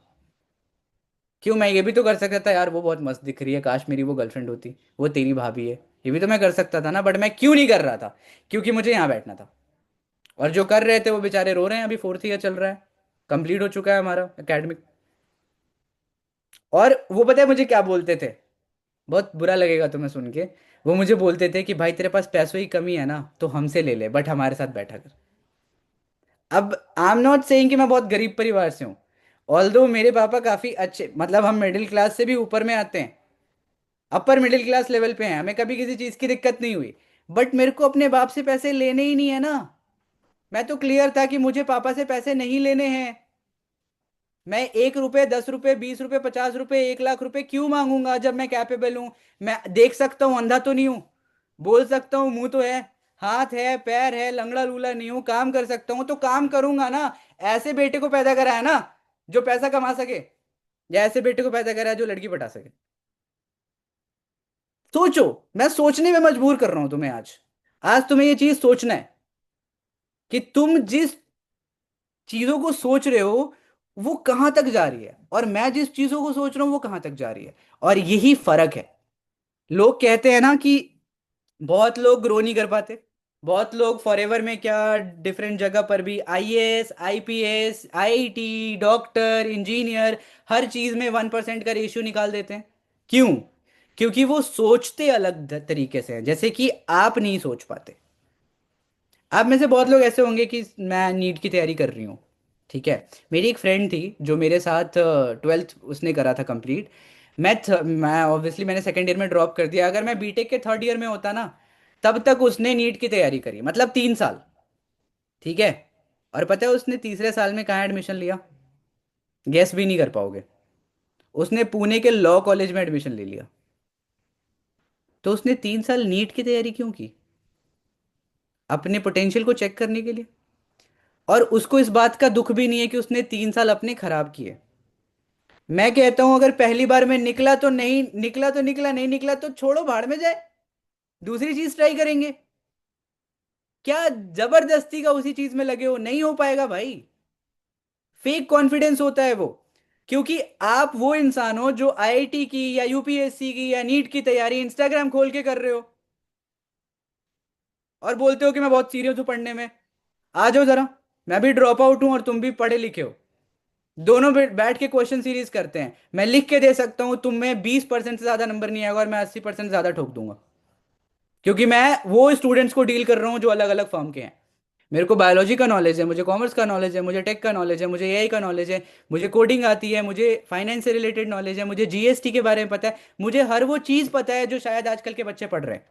क्यों, मैं ये भी तो कर सकता था यार, वो बहुत मस्त दिख रही है, काश मेरी वो गर्लफ्रेंड होती, वो तेरी भाभी है, ये भी तो मैं कर सकता था ना। बट मैं क्यों नहीं कर रहा था? क्योंकि मुझे यहाँ बैठना था। और जो कर रहे थे वो बेचारे रो रहे हैं, अभी 4th ईयर चल रहा है, कंप्लीट हो चुका है हमारा एकेडमिक। और वो पता है मुझे क्या बोलते थे, बहुत बुरा लगेगा तुम्हें सुन के। वो मुझे बोलते थे कि भाई तेरे पास पैसों की कमी है ना तो हमसे ले ले, बट हमारे साथ बैठा कर। अब आई एम नॉट सेइंग कि मैं बहुत गरीब परिवार से हूँ, ऑल्दो मेरे पापा काफी अच्छे, मतलब हम मिडिल क्लास से भी ऊपर में आते हैं, अपर मिडिल क्लास लेवल पे हैं, हमें कभी किसी चीज की दिक्कत नहीं हुई। बट मेरे को अपने बाप से पैसे लेने ही नहीं है ना। मैं तो क्लियर था कि मुझे पापा से पैसे नहीं लेने हैं। मैं 1 रुपए, 10 रुपए, 20 रुपए, 50 रुपए, 1 लाख रुपए क्यों मांगूंगा जब मैं कैपेबल हूं? मैं देख सकता हूं, अंधा तो नहीं हूं, बोल सकता हूँ, मुंह तो है, हाथ है, पैर है, लंगड़ा लूला नहीं हूं, काम कर सकता हूं, तो काम करूंगा ना। ऐसे बेटे को पैदा करा है ना जो पैसा कमा सके, या ऐसे बेटे को पैदा करा है जो लड़की पटा सके? सोचो। मैं सोचने में मजबूर कर रहा हूं तुम्हें आज। आज तुम्हें ये चीज सोचना है कि तुम जिस चीजों को सोच रहे हो वो कहां तक जा रही है, और मैं जिस चीजों को सोच रहा हूं वो कहां तक जा रही है। और यही फर्क है। लोग कहते हैं ना कि बहुत लोग ग्रो नहीं कर पाते, बहुत लोग फॉरएवर में क्या, डिफरेंट जगह पर भी IAS, IPS, IIT, doctor, engineer, हर चीज में 1% का रेशियो निकाल देते हैं। क्यों? क्योंकि वो सोचते अलग तरीके से हैं, जैसे कि आप नहीं सोच पाते। आप में से बहुत लोग ऐसे होंगे कि मैं नीट की तैयारी कर रही हूँ, ठीक है। मेरी एक फ्रेंड थी जो मेरे साथ 12th उसने करा था कंप्लीट। मैं ऑब्वियसली मैंने सेकेंड ईयर में ड्रॉप कर दिया, अगर मैं बीटेक के 3rd ईयर में होता ना, तब तक उसने नीट की तैयारी करी, मतलब 3 साल, ठीक है। और पता है उसने तीसरे साल में कहाँ एडमिशन लिया? गेस भी नहीं कर पाओगे। उसने पुणे के लॉ कॉलेज में एडमिशन ले लिया। तो उसने 3 साल नीट की तैयारी क्यों की? अपने पोटेंशियल को चेक करने के लिए। और उसको इस बात का दुख भी नहीं है कि उसने 3 साल अपने खराब किए। मैं कहता हूं अगर पहली बार में निकला तो नहीं निकला, तो निकला, नहीं निकला तो छोड़ो, भाड़ में जाए, दूसरी चीज ट्राई करेंगे। क्या जबरदस्ती का उसी चीज में लगे हो? नहीं हो पाएगा भाई। फेक कॉन्फिडेंस होता है वो। क्योंकि आप वो इंसान हो जो आईआईटी की या यूपीएससी की या नीट की तैयारी इंस्टाग्राम खोल के कर रहे हो और बोलते हो कि मैं बहुत सीरियस हूं पढ़ने में। आ जाओ जरा, मैं भी ड्रॉप आउट हूं और तुम भी पढ़े लिखे हो, दोनों बैठ के क्वेश्चन सीरीज करते हैं, मैं लिख के दे सकता हूं, तुम में 20% से ज्यादा नंबर नहीं आएगा और मैं 80% ज्यादा ठोक दूंगा। क्योंकि मैं वो स्टूडेंट्स को डील कर रहा हूँ जो अलग अलग फॉर्म के हैं। मेरे को बायोलॉजी का नॉलेज है, मुझे कॉमर्स का नॉलेज है, मुझे टेक का नॉलेज है, मुझे एआई का नॉलेज है, मुझे कोडिंग आती है, मुझे फाइनेंस से रिलेटेड नॉलेज है, मुझे जीएसटी के बारे में पता है, मुझे हर वो चीज़ पता है जो शायद आजकल के बच्चे पढ़ रहे हैं।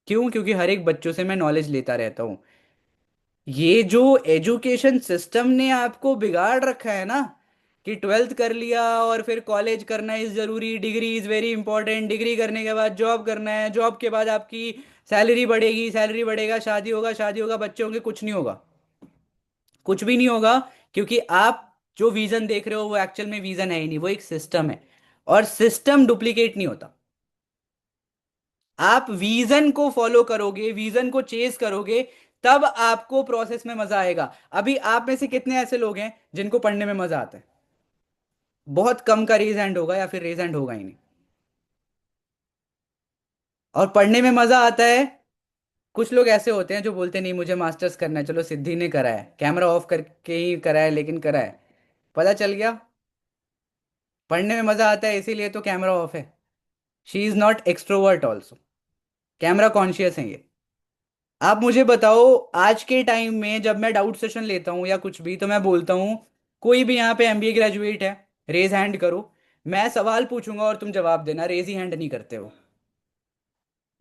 क्यों? क्योंकि हर एक बच्चों से मैं नॉलेज लेता रहता हूँ। ये जो एजुकेशन सिस्टम ने आपको बिगाड़ रखा है ना, कि 12th कर लिया और फिर कॉलेज करना इज जरूरी, degree is very important, degree करने के बाद जॉब करना है, जॉब के बाद आपकी सैलरी बढ़ेगी, सैलरी बढ़ेगा, शादी होगा, शादी होगा, बच्चे होंगे, कुछ नहीं होगा, कुछ भी नहीं होगा। क्योंकि आप जो विजन देख रहे हो वो एक्चुअल में विजन है ही नहीं, वो एक सिस्टम है। और सिस्टम डुप्लीकेट नहीं होता। आप विजन को फॉलो करोगे, विजन को चेस करोगे, तब आपको प्रोसेस में मजा आएगा। अभी आप में से कितने ऐसे लोग हैं जिनको पढ़ने में मजा आता है? बहुत कम का रेज हैंड होगा, या फिर रेज हैंड होगा ही नहीं। और पढ़ने में मजा आता है। कुछ लोग ऐसे होते हैं जो बोलते नहीं मुझे मास्टर्स करना है, चलो सिद्धि ने करा है, कैमरा ऑफ करके ही करा है, लेकिन करा है। पता चल गया, पढ़ने में मजा आता है इसीलिए तो कैमरा ऑफ है। She is not extrovert also, camera conscious है ये। आप मुझे बताओ, आज के टाइम में जब मैं डाउट सेशन लेता हूँ या कुछ भी, तो मैं बोलता हूँ कोई भी यहाँ पे एमबीए ग्रेजुएट है, रेज हैंड करो। मैं सवाल पूछूंगा और तुम जवाब देना, रेज ही हैंड नहीं करते हो।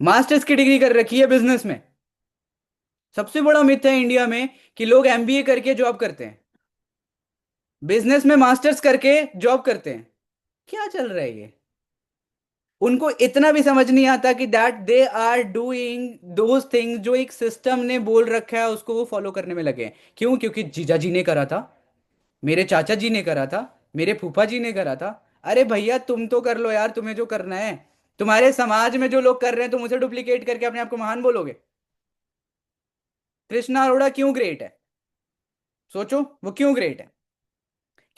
मास्टर्स की डिग्री कर रखी है बिजनेस में। सबसे बड़ा मिथ है इंडिया में कि लोग एमबीए करके जॉब करते हैं, बिजनेस में मास्टर्स करके जॉब करते हैं। क्या चल रहा है ये? उनको इतना भी समझ नहीं आता कि that they are doing those things जो एक सिस्टम ने बोल रखा है उसको वो फॉलो करने में लगे हैं। क्यों? क्योंकि जीजा जी ने करा था, मेरे चाचा जी ने करा था, मेरे फूफा जी ने करा था। अरे भैया तुम तो कर लो यार, तुम्हें जो करना है। तुम्हारे समाज में जो लोग कर रहे हैं तुम उसे डुप्लीकेट करके अपने आप को महान बोलोगे? कृष्णा अरोड़ा क्यों ग्रेट है? सोचो, वो क्यों ग्रेट है?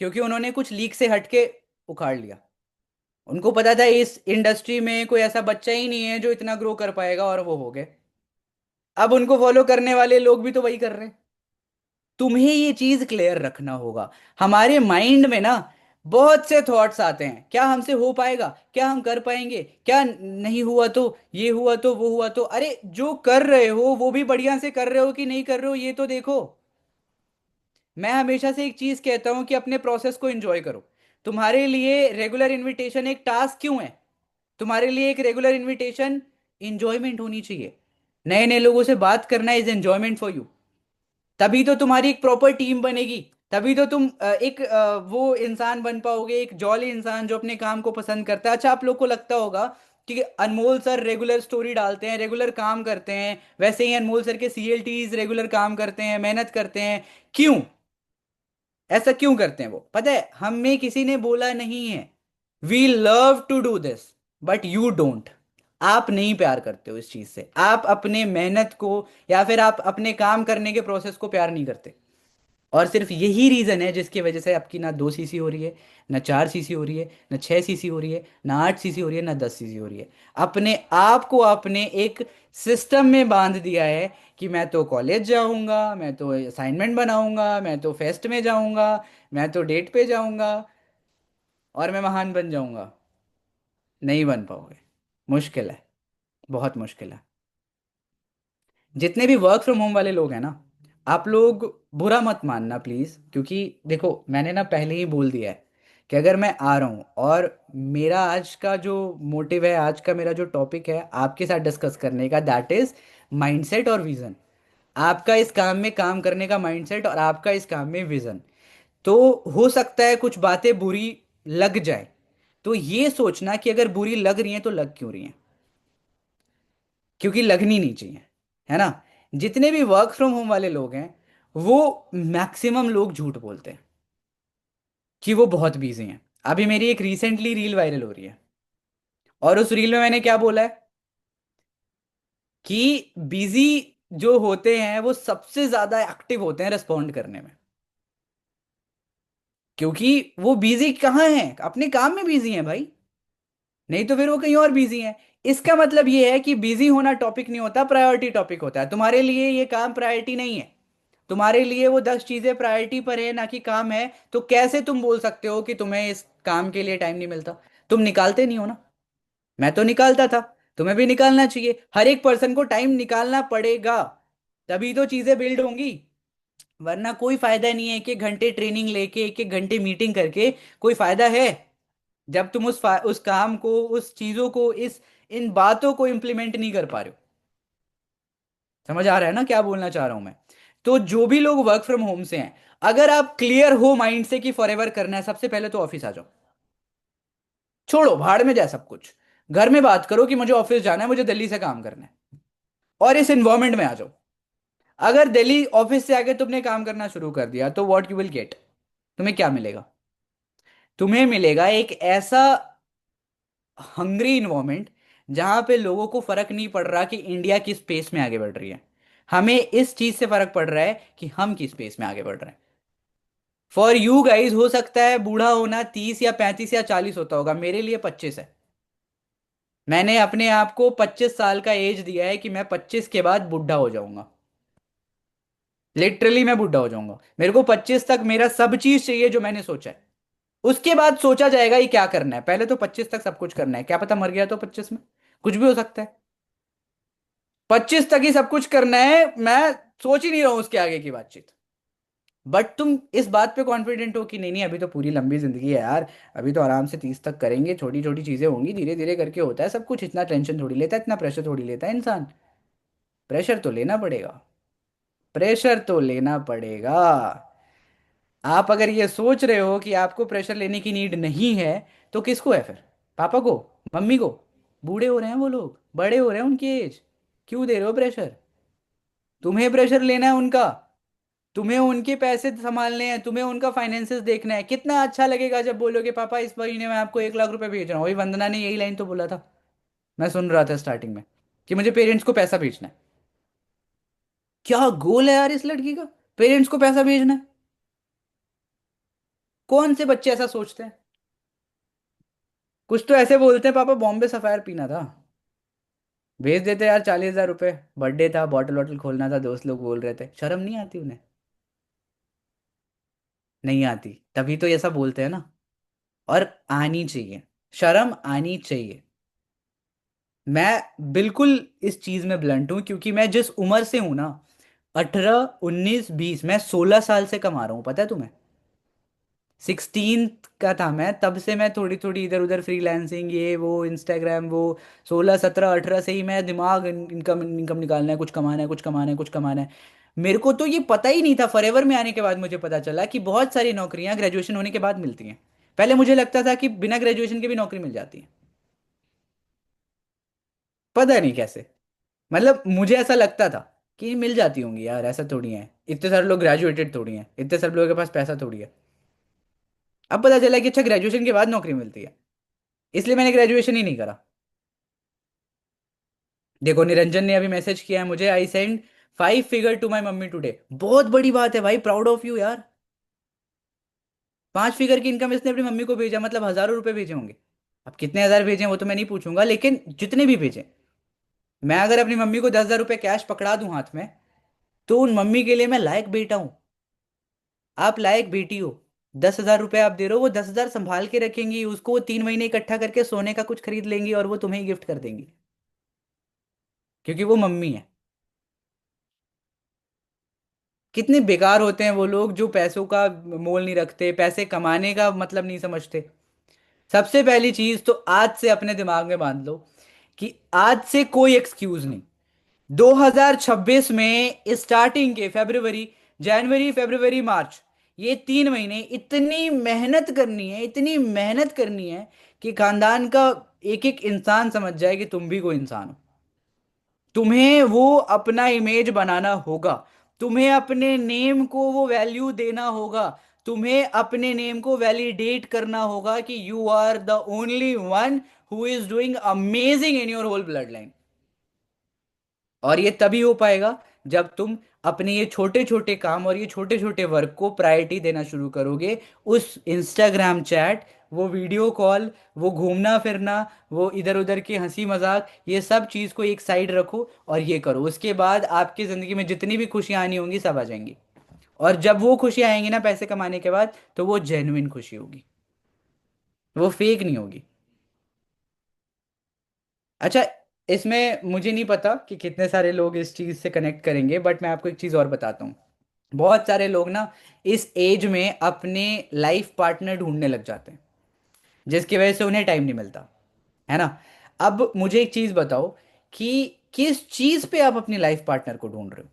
क्योंकि उन्होंने कुछ लीक से हटके उखाड़ लिया। उनको पता था इस इंडस्ट्री में कोई ऐसा बच्चा ही नहीं है जो इतना ग्रो कर पाएगा, और वो हो गए। अब उनको फॉलो करने वाले लोग भी तो वही कर रहे हैं। तुम्हें ये चीज क्लियर रखना होगा। हमारे माइंड में ना बहुत से थॉट्स आते हैं, क्या हमसे हो पाएगा, क्या हम कर पाएंगे, क्या नहीं हुआ तो, ये हुआ तो, वो हुआ तो। अरे जो कर रहे हो वो भी बढ़िया से कर रहे हो कि नहीं कर रहे हो, ये तो देखो। मैं हमेशा से एक चीज कहता हूं कि अपने प्रोसेस को एंजॉय करो। तुम्हारे लिए रेगुलर इनविटेशन एक टास्क क्यों है? तुम्हारे लिए एक रेगुलर इनविटेशन इंजॉयमेंट होनी चाहिए। नए नए लोगों से बात करना इज एंजॉयमेंट फॉर यू। तभी तो तुम्हारी एक प्रॉपर टीम बनेगी। तभी तो तुम एक वो इंसान बन पाओगे, एक जॉली इंसान जो अपने काम को पसंद करता है। अच्छा, आप लोग को लगता होगा कि अनमोल सर रेगुलर स्टोरी डालते हैं, रेगुलर काम करते हैं, वैसे ही अनमोल सर के सीएलटीज रेगुलर काम करते हैं, मेहनत करते हैं। क्यों? ऐसा क्यों करते हैं? वो पता है, हमें किसी ने बोला नहीं है। We love to do this, but you don't. आप नहीं प्यार करते हो इस चीज से, आप अपने मेहनत को या फिर आप अपने काम करने के प्रोसेस को प्यार नहीं करते। और सिर्फ यही रीजन है जिसकी वजह से आपकी ना 2 सीसी हो रही है, ना 4 सीसी हो रही है, ना 6 सीसी हो रही है, ना 8 सीसी हो रही है, ना 10 सीसी हो रही है। अपने आप को आपने एक सिस्टम में बांध दिया है कि मैं तो कॉलेज जाऊंगा, मैं तो असाइनमेंट बनाऊंगा, मैं तो फेस्ट में जाऊंगा, मैं तो डेट पे जाऊंगा, और मैं महान बन जाऊंगा। नहीं बन पाओगे। मुश्किल है, बहुत मुश्किल है। जितने भी वर्क फ्रॉम होम वाले लोग हैं ना, आप लोग बुरा मत मानना प्लीज, क्योंकि देखो मैंने ना पहले ही बोल दिया है कि अगर मैं आ रहा हूँ और मेरा आज का जो मोटिव है, आज का मेरा जो टॉपिक है आपके साथ डिस्कस करने का, दैट इज माइंडसेट और विजन। आपका इस काम में काम करने का माइंडसेट और आपका इस काम में विजन। तो हो सकता है कुछ बातें बुरी लग जाए, तो ये सोचना कि अगर बुरी लग रही हैं तो लग क्यों रही हैं, क्योंकि लगनी नहीं चाहिए। है ना? जितने भी वर्क फ्रॉम होम वाले लोग हैं, वो मैक्सिमम लोग झूठ बोलते हैं कि वो बहुत बिजी हैं। अभी मेरी एक रिसेंटली रील वायरल हो रही है, और उस रील में मैंने क्या बोला है कि बिजी जो होते हैं वो सबसे ज्यादा एक्टिव होते हैं रिस्पॉन्ड करने में। क्योंकि वो बिजी कहाँ हैं? अपने काम में बिजी हैं भाई, नहीं तो फिर वो कहीं और बिजी हैं। इसका मतलब ये है कि बिजी होना टॉपिक नहीं होता, प्रायोरिटी टॉपिक होता है। तुम्हारे लिए ये काम प्रायोरिटी नहीं है, तुम्हारे लिए वो 10 चीजें प्रायोरिटी पर है ना कि काम है। तो कैसे तुम बोल सकते हो कि तुम्हें इस काम के लिए टाइम नहीं मिलता? तुम निकालते नहीं हो ना। मैं तो निकालता था, तुम्हें भी निकालना चाहिए। हर एक पर्सन को टाइम निकालना पड़ेगा, तभी तो चीजें बिल्ड होंगी। वरना कोई फायदा नहीं है, एक एक घंटे ट्रेनिंग लेके, एक एक घंटे मीटिंग करके कोई फायदा है जब तुम उस काम को, उस चीजों को, इस इन बातों को इंप्लीमेंट नहीं कर पा रहे हो। समझ आ रहा है ना क्या बोलना चाह रहा हूं मैं? तो जो भी लोग वर्क फ्रॉम होम से हैं, अगर आप क्लियर हो माइंड से कि फॉरएवर करना है, सबसे पहले तो ऑफिस आ जाओ। छोड़ो भाड़ में जाए सब कुछ। घर में बात करो कि मुझे ऑफिस जाना है, मुझे दिल्ली से काम करना है, और इस एनवायरमेंट में आ जाओ। अगर दिल्ली ऑफिस से आके तुमने काम करना शुरू कर दिया तो व्हाट यू विल गेट? तुम्हें क्या मिलेगा? तुम्हें मिलेगा एक ऐसा हंग्री इन्वायरमेंट, जहां पे लोगों को फर्क नहीं पड़ रहा कि इंडिया किस स्पेस में आगे बढ़ रही है। हमें इस चीज से फर्क पड़ रहा है कि हम किस स्पेस में आगे बढ़ रहे हैं। फॉर यू गाइज हो सकता है बूढ़ा होना 30 या 35 या 40 होता होगा, मेरे लिए 25 है। मैंने अपने आप को 25 साल का एज दिया है कि मैं 25 के बाद बुढ़ा हो जाऊंगा। लिटरली मैं बुढ़ा हो जाऊंगा, मेरे को 25 तक मेरा सब चीज चाहिए जो मैंने सोचा है। उसके बाद सोचा जाएगा ये क्या करना है, पहले तो 25 तक सब कुछ करना है, क्या पता मर गया तो 25 में, कुछ भी हो सकता है। 25 तक ही सब कुछ करना है, मैं सोच ही नहीं रहा हूं उसके आगे की बातचीत। बट तुम इस बात पे कॉन्फिडेंट हो कि नहीं नहीं, अभी तो पूरी लंबी जिंदगी है यार, अभी तो आराम से 30 तक करेंगे, छोटी छोटी चीजें होंगी, धीरे धीरे करके होता है सब कुछ, इतना टेंशन थोड़ी लेता है, इतना प्रेशर थोड़ी लेता है इंसान। प्रेशर तो लेना पड़ेगा, प्रेशर तो लेना पड़ेगा। आप अगर ये सोच रहे हो कि आपको प्रेशर लेने की नीड नहीं है, तो किसको है फिर? पापा को? मम्मी को? बूढ़े हो रहे हैं वो लोग, बड़े हो रहे हैं उनकी एज, क्यों दे रहे हो प्रेशर? तुम्हें प्रेशर लेना है उनका, तुम्हें उनके पैसे संभालने हैं, तुम्हें उनका फाइनेंसेस देखना है। कितना अच्छा लगेगा जब बोलोगे पापा इस महीने में आपको 1 लाख रुपए भेज रहा हूँ। वही वंदना ने यही लाइन तो बोला था, मैं सुन रहा था स्टार्टिंग में, कि मुझे पेरेंट्स को पैसा भेजना है। क्या गोल है यार इस लड़की का, पेरेंट्स को पैसा भेजना है? कौन से बच्चे ऐसा सोचते हैं? कुछ तो ऐसे बोलते हैं पापा बॉम्बे सफायर पीना था, भेज देते यार 40,000 रुपए, बर्थडे था, बॉटल वॉटल खोलना था, दोस्त लोग बोल रहे थे। शर्म नहीं आती उन्हें? नहीं आती, तभी तो ऐसा बोलते हैं ना। और आनी चाहिए, शर्म आनी चाहिए। मैं बिल्कुल इस चीज में ब्लंट हूं, क्योंकि मैं जिस उम्र से हूं ना, 18, 19, 20, मैं 16 साल से कमा रहा हूं, पता है तुम्हें? 16 का था मैं तब से, मैं थोड़ी थोड़ी इधर उधर फ्रीलांसिंग, ये वो, इंस्टाग्राम वो। 16, 17, 18 से ही मैं दिमाग, इनकम इनकम निकालना है, कुछ कमाना है, कुछ कमाना है, कुछ कमाना है। मेरे को तो ये पता ही नहीं था, फॉरएवर में आने के बाद मुझे पता चला कि बहुत सारी नौकरियां ग्रेजुएशन होने के बाद मिलती हैं। पहले मुझे लगता था कि बिना ग्रेजुएशन के भी नौकरी मिल जाती है, पता नहीं कैसे। मतलब मुझे ऐसा लगता था कि मिल जाती होंगी यार, ऐसा थोड़ी है, इतने सारे लोग ग्रेजुएटेड थोड़ी हैं, इतने सारे लोगों के पास पैसा थोड़ी है। अब पता चला कि अच्छा ग्रेजुएशन के बाद नौकरी मिलती है, इसलिए मैंने ग्रेजुएशन ही नहीं करा। देखो निरंजन ने अभी मैसेज किया है मुझे, I send 5 figure to my mummy today. बहुत बड़ी बात है भाई, प्राउड ऑफ यू यार। 5 फिगर की इनकम इसने अपनी मम्मी को भेजा, मतलब हजारों रुपए भेजे होंगे। अब कितने हजार भेजे वो तो मैं नहीं पूछूंगा, लेकिन जितने भी भेजे, मैं अगर अपनी मम्मी को 10,000 रुपए कैश पकड़ा दूं हाथ में, तो उन मम्मी के लिए मैं लायक बेटा हूं। आप लायक बेटी हो। 10,000 रुपए आप दे रहे हो, वो 10,000 संभाल के रखेंगी, उसको वो 3 महीने इकट्ठा करके सोने का कुछ खरीद लेंगी और वो तुम्हें ही गिफ्ट कर देंगी, क्योंकि वो मम्मी है। कितने बेकार होते हैं वो लोग जो पैसों का मोल नहीं रखते, पैसे कमाने का मतलब नहीं समझते। सबसे पहली चीज तो आज से अपने दिमाग में बांध लो कि आज से कोई एक्सक्यूज नहीं। 2026 में स्टार्टिंग के फरवरी, जनवरी फरवरी मार्च, ये 3 महीने इतनी मेहनत करनी है, इतनी मेहनत करनी है कि खानदान का एक एक इंसान समझ जाए कि तुम भी कोई इंसान हो। तुम्हें वो अपना इमेज बनाना होगा, तुम्हें अपने नेम को वो वैल्यू देना होगा, तुम्हें अपने नेम को वैलिडेट करना होगा कि you are the only one who is doing amazing in your whole blood line. और ये तभी हो पाएगा जब तुम अपने ये छोटे छोटे काम और ये छोटे छोटे वर्क को प्रायोरिटी देना शुरू करोगे। उस इंस्टाग्राम चैट, वो वीडियो कॉल, वो घूमना फिरना, वो इधर उधर की हंसी मजाक, ये सब चीज को एक साइड रखो और ये करो। उसके बाद आपकी जिंदगी में जितनी भी खुशियां आनी होंगी सब आ जाएंगी। और जब वो खुशियां आएंगी ना पैसे कमाने के बाद, तो वो जेन्युइन खुशी होगी, वो फेक नहीं होगी। अच्छा, इसमें मुझे नहीं पता कि कितने सारे लोग इस चीज से कनेक्ट करेंगे, बट मैं आपको एक चीज और बताता हूँ। बहुत सारे लोग ना इस एज में अपने लाइफ पार्टनर ढूंढने लग जाते हैं, जिसकी वजह से उन्हें टाइम नहीं मिलता, है ना? अब मुझे एक चीज बताओ कि किस चीज पे आप अपनी लाइफ पार्टनर को ढूंढ रहे हो?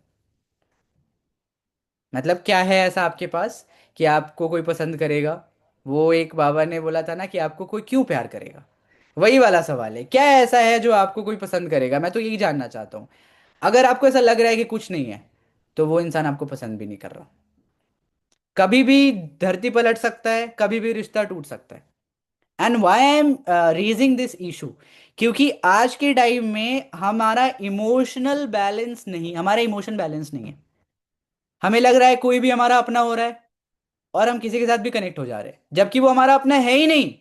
मतलब क्या है ऐसा आपके पास कि आपको कोई पसंद करेगा? वो एक बाबा ने बोला था ना कि आपको कोई क्यों प्यार करेगा। वही वाला सवाल है, क्या ऐसा है जो आपको कोई पसंद करेगा? मैं तो यही जानना चाहता हूँ। अगर आपको ऐसा लग रहा है कि कुछ नहीं है, तो वो इंसान आपको पसंद भी नहीं कर रहा। कभी भी धरती पलट सकता है, कभी भी रिश्ता टूट सकता है। And why I am raising this issue, क्योंकि आज के टाइम में हमारा इमोशन बैलेंस नहीं है। हमें लग रहा है कोई भी हमारा अपना हो रहा है, और हम किसी के साथ भी कनेक्ट हो जा रहे हैं, जबकि वो हमारा अपना है ही नहीं।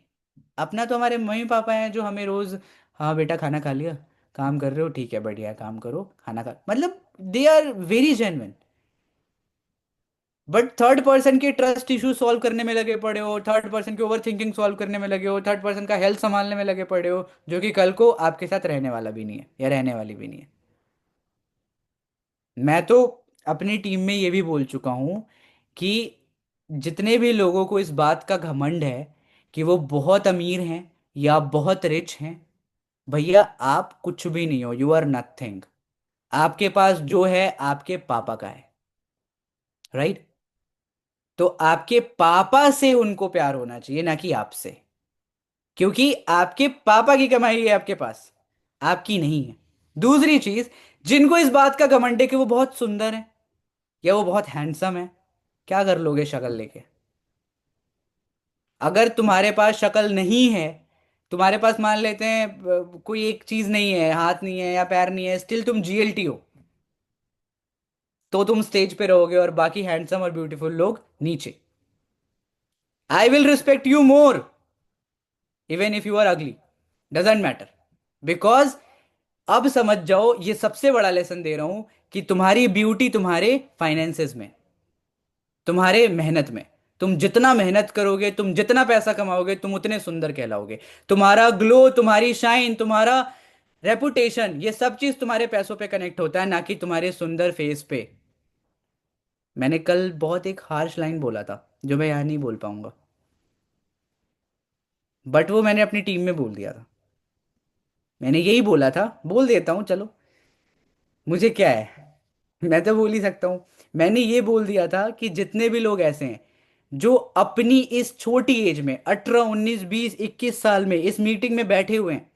अपना तो हमारे मम्मी पापा हैं जो हमें रोज, हाँ बेटा खाना खा लिया, काम कर रहे हो, ठीक है बढ़िया, काम करो, खाना खा, मतलब they are very genuine. But third person के ट्रस्ट इशू सॉल्व करने में लगे पड़े हो, थर्ड पर्सन की ओवर थिंकिंग सॉल्व करने में लगे हो, थर्ड पर्सन का हेल्थ संभालने में लगे पड़े हो, जो कि कल को आपके साथ रहने वाला भी नहीं है या रहने वाली भी नहीं है। मैं तो अपनी टीम में ये भी बोल चुका हूं कि जितने भी लोगों को इस बात का घमंड है कि वो बहुत अमीर हैं या बहुत रिच हैं, भैया आप कुछ भी नहीं हो, यू आर नथिंग। आपके पास जो है आपके पापा का है, राइट? तो आपके पापा से उनको प्यार होना चाहिए, ना कि आपसे। क्योंकि आपके पापा की कमाई है आपके पास, आपकी नहीं है। दूसरी चीज, जिनको इस बात का घमंड है कि वो बहुत सुंदर है या वो बहुत हैंडसम है, क्या कर लोगे शक्ल लेके? अगर तुम्हारे पास शक्ल नहीं है, तुम्हारे पास मान लेते हैं कोई एक चीज नहीं है, हाथ नहीं है या पैर नहीं है, स्टिल तुम जीएलटी हो, तो तुम स्टेज पे रहोगे और बाकी हैंडसम और ब्यूटीफुल लोग नीचे। I will respect you more even if you are ugly, doesn't matter. Because अब समझ जाओ, ये सबसे बड़ा लेसन दे रहा हूं कि तुम्हारी ब्यूटी तुम्हारे फाइनेंसेस में, तुम्हारे मेहनत में। तुम जितना मेहनत करोगे, तुम जितना पैसा कमाओगे, तुम उतने सुंदर कहलाओगे। तुम्हारा ग्लो, तुम्हारी शाइन, तुम्हारा रेपुटेशन, ये सब चीज तुम्हारे पैसों पे कनेक्ट होता है, ना कि तुम्हारे सुंदर फेस पे। मैंने कल बहुत एक हार्श लाइन बोला था जो मैं यहाँ नहीं बोल पाऊंगा, बट वो मैंने अपनी टीम में बोल दिया था। मैंने यही बोला था, बोल देता हूँ चलो, मुझे क्या है, मैं तो बोल ही सकता हूँ। मैंने ये बोल दिया था कि जितने भी लोग ऐसे हैं जो अपनी इस छोटी एज में 18 19 20 21 साल में इस मीटिंग में बैठे हुए हैं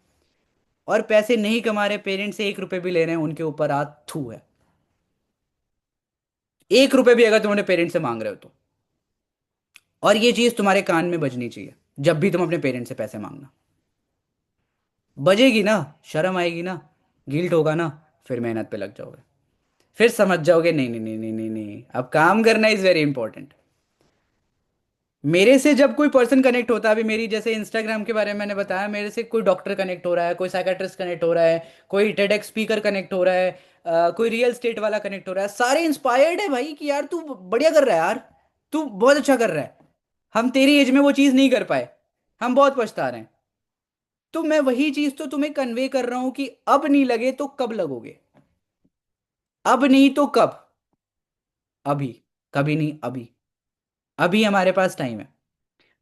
और पैसे नहीं कमा रहे, पेरेंट्स से 1 रुपए भी ले रहे हैं, उनके ऊपर आज थू है। 1 रुपए भी अगर तुम अपने पेरेंट्स से मांग रहे हो तो, और ये चीज तुम्हारे कान में बजनी चाहिए जब भी तुम अपने पेरेंट्स से पैसे मांगना। बजेगी ना, शर्म आएगी ना, गिल्ट होगा ना, फिर मेहनत पे लग जाओगे। फिर समझ जाओगे नहीं नहीं नहीं नहीं नहीं नहीं, अब काम करना इज वेरी इंपॉर्टेंट। मेरे से जब कोई पर्सन कनेक्ट होता है, अभी मेरी जैसे इंस्टाग्राम के बारे में मैंने बताया, मेरे से कोई डॉक्टर कनेक्ट हो रहा है, कोई साइकाट्रिस्ट कनेक्ट हो रहा है, कोई टेडेक्स स्पीकर कनेक्ट हो रहा है, कोई रियल स्टेट वाला कनेक्ट हो रहा है, सारे इंस्पायर्ड है भाई कि यार तू बढ़िया कर रहा है यार, तू बहुत अच्छा कर रहा है, हम तेरी एज में वो चीज़ नहीं कर पाए, हम बहुत पछता रहे हैं। तो मैं वही चीज़ तो तुम्हें कन्वे कर रहा हूं कि अब नहीं लगे तो कब लगोगे? अब नहीं तो कब? अभी। कभी नहीं, अभी। अभी हमारे पास टाइम है।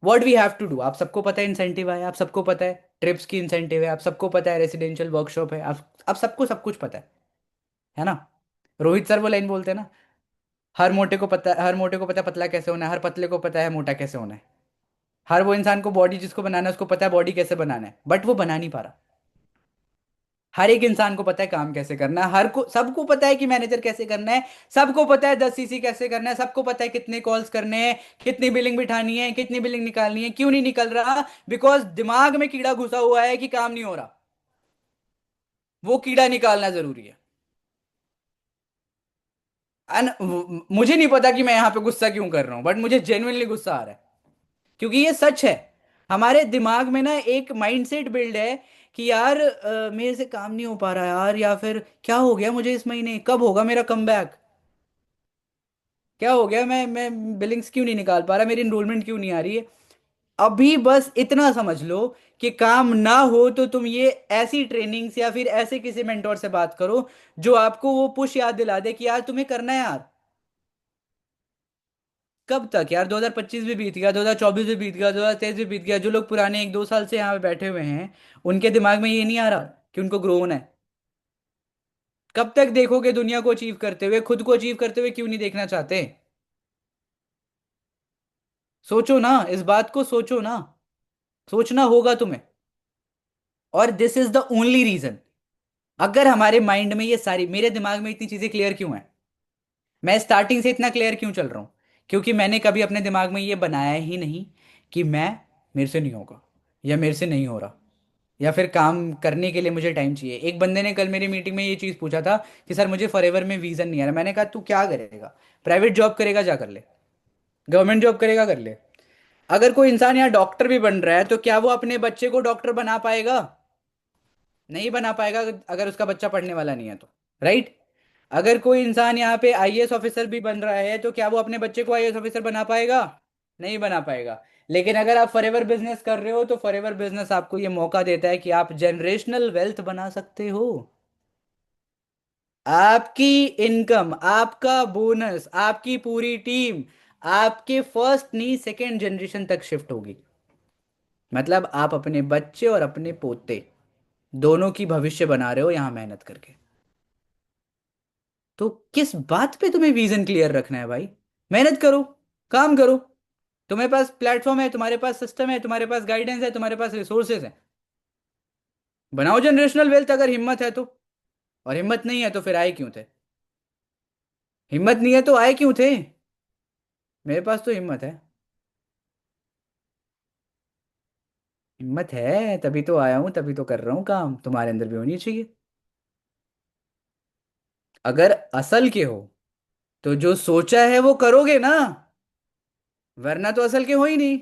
What we have to do, आप सबको पता है इंसेंटिव है, आप सबको पता है ट्रिप्स की इंसेंटिव है, आप सबको पता है रेसिडेंशियल वर्कशॉप है, आप सबको सब कुछ पता है ना? रोहित सर वो लाइन बोलते हैं ना, हर मोटे को पता है पतला कैसे होना है, हर पतले को पता है मोटा कैसे होना है। हर वो इंसान को बॉडी जिसको बनाना है उसको पता है बॉडी कैसे बनाना है, बट वो बना नहीं पा रहा। हर एक इंसान को पता है काम कैसे करना है, हर को सबको पता है कि मैनेजर कैसे करना है, सबको पता है 10 सीसी कैसे करना है, सबको पता है कितने कॉल्स करने हैं, कितनी बिलिंग बिठानी है, कितनी बिलिंग निकालनी है। क्यों नहीं निकल रहा? बिकॉज दिमाग में कीड़ा घुसा हुआ है कि काम नहीं हो रहा। वो कीड़ा निकालना जरूरी है। मुझे नहीं पता कि मैं यहाँ पे गुस्सा क्यों कर रहा हूँ, बट मुझे जेन्युइनली गुस्सा आ रहा है, क्योंकि ये सच है। हमारे दिमाग में ना एक माइंडसेट बिल्ड है कि यार मेरे से काम नहीं हो पा रहा यार, या फिर क्या हो गया मुझे, इस महीने कब होगा मेरा कमबैक, क्या हो गया, मैं बिलिंग्स क्यों नहीं निकाल पा रहा, मेरी इनरोलमेंट क्यों नहीं आ रही है। अभी बस इतना समझ लो कि काम ना हो तो तुम ये ऐसी ट्रेनिंग्स या फिर ऐसे किसी मेंटोर से बात करो जो आपको वो पुश याद दिला दे कि यार तुम्हें करना है यार। कब तक यार, 2025 भी बीत गया, 2024 भी बीत गया, 2023 भी बीत गया। जो लोग पुराने 1 2 साल से यहाँ पे बैठे हुए हैं, उनके दिमाग में ये नहीं आ रहा कि उनको ग्रो होना है। कब तक देखोगे दुनिया को अचीव करते हुए, खुद को अचीव करते हुए क्यों नहीं देखना चाहते? सोचो ना, इस बात को सोचो ना, सोचना होगा तुम्हें। और this is the only reason. अगर हमारे माइंड में ये सारी, मेरे दिमाग में इतनी चीजें क्लियर क्यों है, मैं स्टार्टिंग से इतना क्लियर क्यों चल रहा हूं? क्योंकि मैंने कभी अपने दिमाग में ये बनाया ही नहीं कि मैं, मेरे से नहीं होगा, या मेरे से नहीं हो रहा, या फिर काम करने के लिए मुझे टाइम चाहिए। एक बंदे ने कल मेरी मीटिंग में ये चीज़ पूछा था कि सर मुझे फॉरएवर में वीज़न नहीं आ रहा। मैंने कहा तू क्या करेगा, प्राइवेट जॉब करेगा जा कर ले, गवर्नमेंट जॉब करेगा कर ले। अगर कोई इंसान यहाँ डॉक्टर भी बन रहा है तो क्या वो अपने बच्चे को डॉक्टर बना पाएगा? नहीं बना पाएगा, अगर उसका बच्चा पढ़ने वाला नहीं है तो। राइट। अगर कोई इंसान यहाँ पे आईएएस ऑफिसर भी बन रहा है तो क्या वो अपने बच्चे को आईएएस ऑफिसर बना पाएगा? नहीं बना पाएगा। लेकिन अगर आप फॉरएवर बिजनेस कर रहे हो तो फॉरएवर बिजनेस आपको ये मौका देता है कि आप जनरेशनल वेल्थ बना सकते हो। आपकी इनकम, आपका बोनस, आपकी पूरी टीम आपके फर्स्ट नहीं सेकेंड जनरेशन तक शिफ्ट होगी। मतलब आप अपने बच्चे और अपने पोते दोनों की भविष्य बना रहे हो यहां मेहनत करके। तो किस बात पे तुम्हें विजन क्लियर रखना है भाई? मेहनत करो, काम करो। तुम्हारे पास प्लेटफॉर्म है, तुम्हारे पास सिस्टम है, तुम्हारे पास गाइडेंस है, तुम्हारे पास रिसोर्सेज है। बनाओ जनरेशनल वेल्थ अगर हिम्मत है तो। और हिम्मत नहीं है तो फिर आए क्यों थे? हिम्मत नहीं है तो आए क्यों थे? मेरे पास तो हिम्मत है। हिम्मत है तभी तो आया हूं, तभी तो कर रहा हूं काम। तुम्हारे अंदर भी होनी चाहिए। अगर असल के हो तो जो सोचा है वो करोगे ना, वरना तो असल के हो ही नहीं।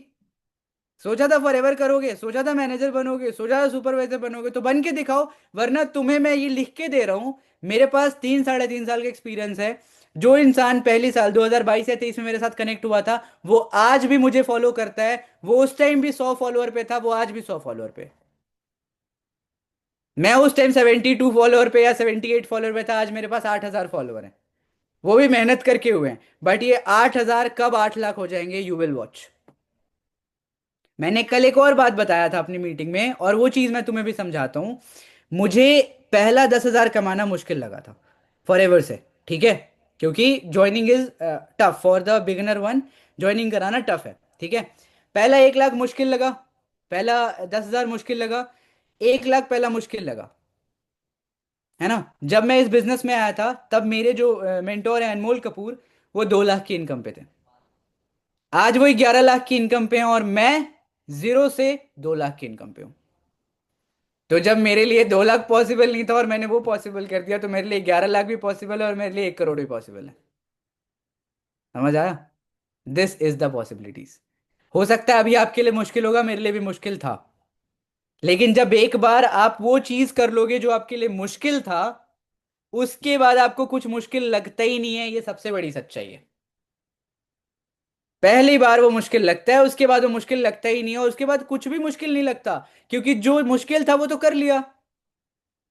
सोचा था फॉरएवर करोगे, सोचा था मैनेजर बनोगे, सोचा था सुपरवाइजर बनोगे, तो बन के दिखाओ। वरना तुम्हें मैं ये लिख के दे रहा हूं। मेरे पास 3 साढ़े 3 साल का एक्सपीरियंस है। जो इंसान पहली साल 2022 या 23 में मेरे साथ कनेक्ट हुआ था वो आज भी मुझे फॉलो करता है। वो उस टाइम भी 100 फॉलोअर पे था, वो आज भी 100 फॉलोअर पे। मैं उस टाइम 72 फॉलोअर पे या 78 फॉलोअर पे था, आज मेरे पास 8,000 फॉलोअर हैं। वो भी मेहनत करके हुए हैं। बट ये 8,000 कब 8 लाख हो जाएंगे, यू विल वॉच। मैंने कल एक और बात बताया था अपनी मीटिंग में, और वो चीज मैं तुम्हें भी समझाता हूं। मुझे पहला 10,000 कमाना मुश्किल लगा था फॉरएवर से। ठीक है, क्योंकि joining is tough for the beginner one. Joining कराना टफ है, ठीक है। पहला 1 लाख मुश्किल लगा, पहला 10,000 मुश्किल लगा, 1 लाख पहला मुश्किल लगा, है ना। जब मैं इस बिजनेस में आया था तब मेरे जो मेंटोर हैं अनमोल कपूर, वो 2 लाख की इनकम पे थे। आज वो 11 लाख की इनकम पे हैं और मैं 0 से 2 लाख की इनकम पे हूं। तो जब मेरे लिए 2 लाख पॉसिबल नहीं था और मैंने वो पॉसिबल कर दिया, तो मेरे लिए 11 लाख भी पॉसिबल है और मेरे लिए 1 करोड़ भी पॉसिबल है। समझ आया? This is the possibilities. हो सकता है अभी आपके लिए मुश्किल होगा, मेरे लिए भी मुश्किल था। लेकिन जब एक बार आप वो चीज कर लोगे जो आपके लिए मुश्किल था, उसके बाद आपको कुछ मुश्किल लगता ही नहीं है। ये सबसे बड़ी सच्चाई है। पहली बार वो मुश्किल लगता है, उसके बाद वो मुश्किल लगता ही नहीं है, और उसके बाद कुछ भी मुश्किल नहीं लगता। क्योंकि जो मुश्किल था वो तो कर लिया।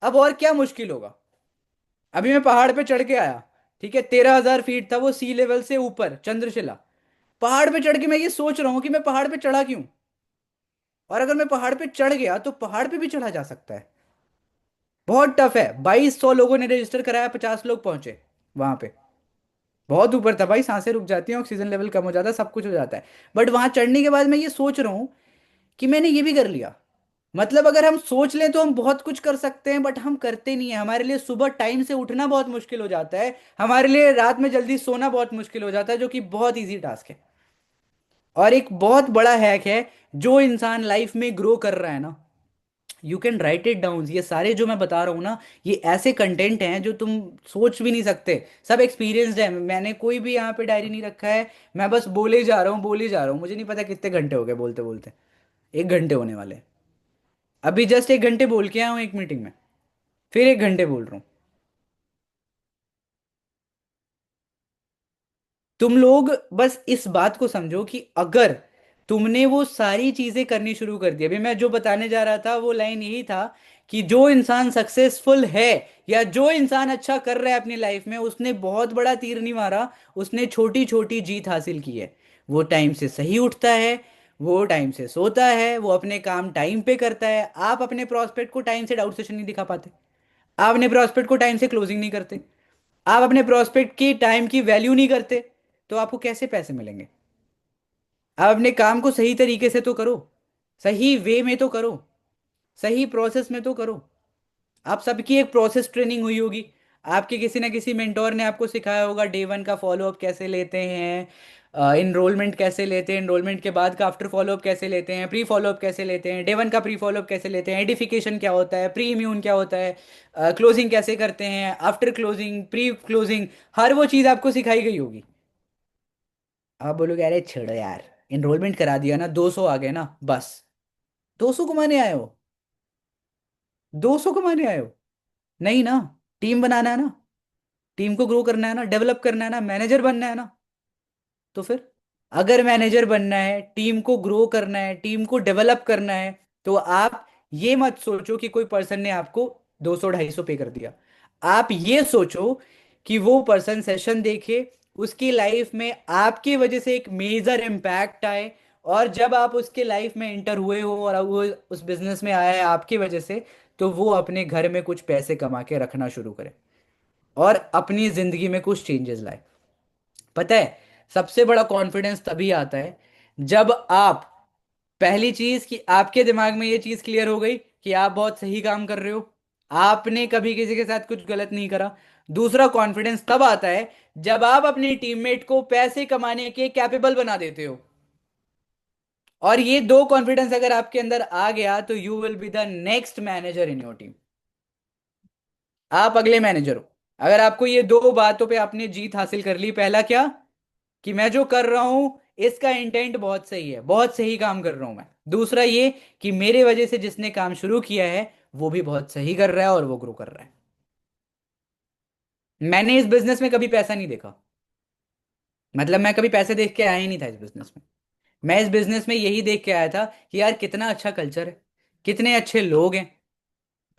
अब और क्या मुश्किल होगा? अभी मैं पहाड़ पे चढ़ के आया, ठीक है, 13,000 फीट था वो सी लेवल से ऊपर, चंद्रशिला। पहाड़ पे चढ़ के मैं ये सोच रहा हूं कि मैं पहाड़ पे चढ़ा क्यों। और अगर मैं पहाड़ पे चढ़ गया तो पहाड़ पे भी चढ़ा जा सकता है। बहुत टफ है। 2,200 लोगों ने रजिस्टर कराया, 50 लोग पहुंचे वहां पे। बहुत ऊपर था भाई, सांसें रुक जाती हैं, ऑक्सीजन लेवल कम हो जाता है, सब कुछ हो जाता है। बट वहां चढ़ने के बाद मैं ये सोच रहा हूं कि मैंने ये भी कर लिया। मतलब अगर हम सोच लें तो हम बहुत कुछ कर सकते हैं, बट हम करते नहीं है। हमारे लिए सुबह टाइम से उठना बहुत मुश्किल हो जाता है, हमारे लिए रात में जल्दी सोना बहुत मुश्किल हो जाता है, जो कि बहुत इजी टास्क है। और एक बहुत बड़ा हैक है, जो इंसान लाइफ में ग्रो कर रहा है ना, you can write it down. ये सारे जो मैं बता रहा हूँ ना, ये ऐसे कंटेंट हैं जो तुम सोच भी नहीं सकते। सब एक्सपीरियंस्ड है, मैंने कोई भी यहाँ पे डायरी नहीं रखा है। मैं बस बोले जा रहा हूँ, बोले जा रहा हूँ। मुझे नहीं पता कितने घंटे हो गए बोलते बोलते। 1 घंटे होने वाले हैं। अभी जस्ट 1 घंटे बोल के आया हूँ एक मीटिंग में, फिर 1 घंटे बोल रहा हूँ। तुम लोग बस इस बात को समझो कि अगर तुमने वो सारी चीजें करनी शुरू कर दी। अभी मैं जो बताने जा रहा था वो लाइन यही था कि जो इंसान सक्सेसफुल है, या जो इंसान अच्छा कर रहा है अपनी लाइफ में, उसने बहुत बड़ा तीर नहीं मारा, उसने छोटी छोटी जीत हासिल की है। वो टाइम से सही उठता है, वो टाइम से सोता है, वो अपने काम टाइम पे करता है। आप अपने प्रोस्पेक्ट को टाइम से डाउट सेशन नहीं दिखा पाते, आप अपने प्रोस्पेक्ट को टाइम से क्लोजिंग नहीं करते, आप अपने प्रोस्पेक्ट की टाइम की वैल्यू नहीं करते, तो आपको कैसे पैसे मिलेंगे? आप अपने काम को सही तरीके से तो करो, सही वे में तो करो, सही प्रोसेस में तो करो। आप सबकी एक प्रोसेस ट्रेनिंग हुई होगी। आपके किसी ना किसी मेंटोर ने आपको सिखाया होगा डे वन का फॉलोअप कैसे लेते हैं, इनरोलमेंट कैसे लेते हैं, इनरोलमेंट के बाद का आफ्टर फॉलोअप कैसे लेते हैं, प्री फॉलोअप कैसे लेते हैं, डे वन का प्री फॉलोअप कैसे लेते हैं, एडिफिकेशन क्या होता है, प्री इम्यून क्या होता है, क्लोजिंग कैसे करते हैं, आफ्टर क्लोजिंग, प्री क्लोजिंग, हर वो चीज़ आपको सिखाई गई होगी। आप बोलोगे अरे छोड़ो यार, इनरोलमेंट करा दिया ना, 200 आ गए ना बस, 200 कमाने आए हो, 200 कमाने आए हो। नहीं ना, टीम बनाना है ना, टीम को ग्रो करना है ना, डेवलप करना है ना, मैनेजर बनना है ना। तो फिर अगर मैनेजर बनना है, टीम को ग्रो करना है, टीम को डेवलप करना है, तो आप ये मत सोचो कि कोई पर्सन ने आपको 200 250 पे कर दिया। आप ये सोचो कि वो पर्सन सेशन देखे, उसकी लाइफ में आपकी वजह से एक मेजर इम्पैक्ट आए, और जब आप उसके लाइफ में एंटर हुए हो और वो उस बिजनेस में आया है आपकी वजह से, तो वो अपने घर में कुछ पैसे कमा के रखना शुरू करे और अपनी जिंदगी में कुछ चेंजेस लाए। पता है, सबसे बड़ा कॉन्फिडेंस तभी आता है जब आप, पहली चीज कि आपके दिमाग में ये चीज क्लियर हो गई कि आप बहुत सही काम कर रहे हो, आपने कभी किसी के साथ कुछ गलत नहीं करा। दूसरा कॉन्फिडेंस तब आता है जब आप अपने टीममेट को पैसे कमाने के कैपेबल बना देते हो। और ये दो कॉन्फिडेंस अगर आपके अंदर आ गया तो you will be the next manager in your team. आप अगले मैनेजर हो। अगर आपको ये दो बातों पे आपने जीत हासिल कर ली, पहला क्या, कि मैं जो कर रहा हूं इसका इंटेंट बहुत सही है, बहुत सही काम कर रहा हूं मैं। दूसरा ये कि मेरे वजह से जिसने काम शुरू किया है वो भी बहुत सही कर रहा है और वो ग्रो कर रहा है। मैंने इस बिजनेस में कभी पैसा नहीं देखा, मतलब मैं कभी पैसे देख के आया ही नहीं था इस बिजनेस में। मैं इस बिजनेस में यही देख के आया था कि यार कितना अच्छा कल्चर है, कितने अच्छे लोग हैं,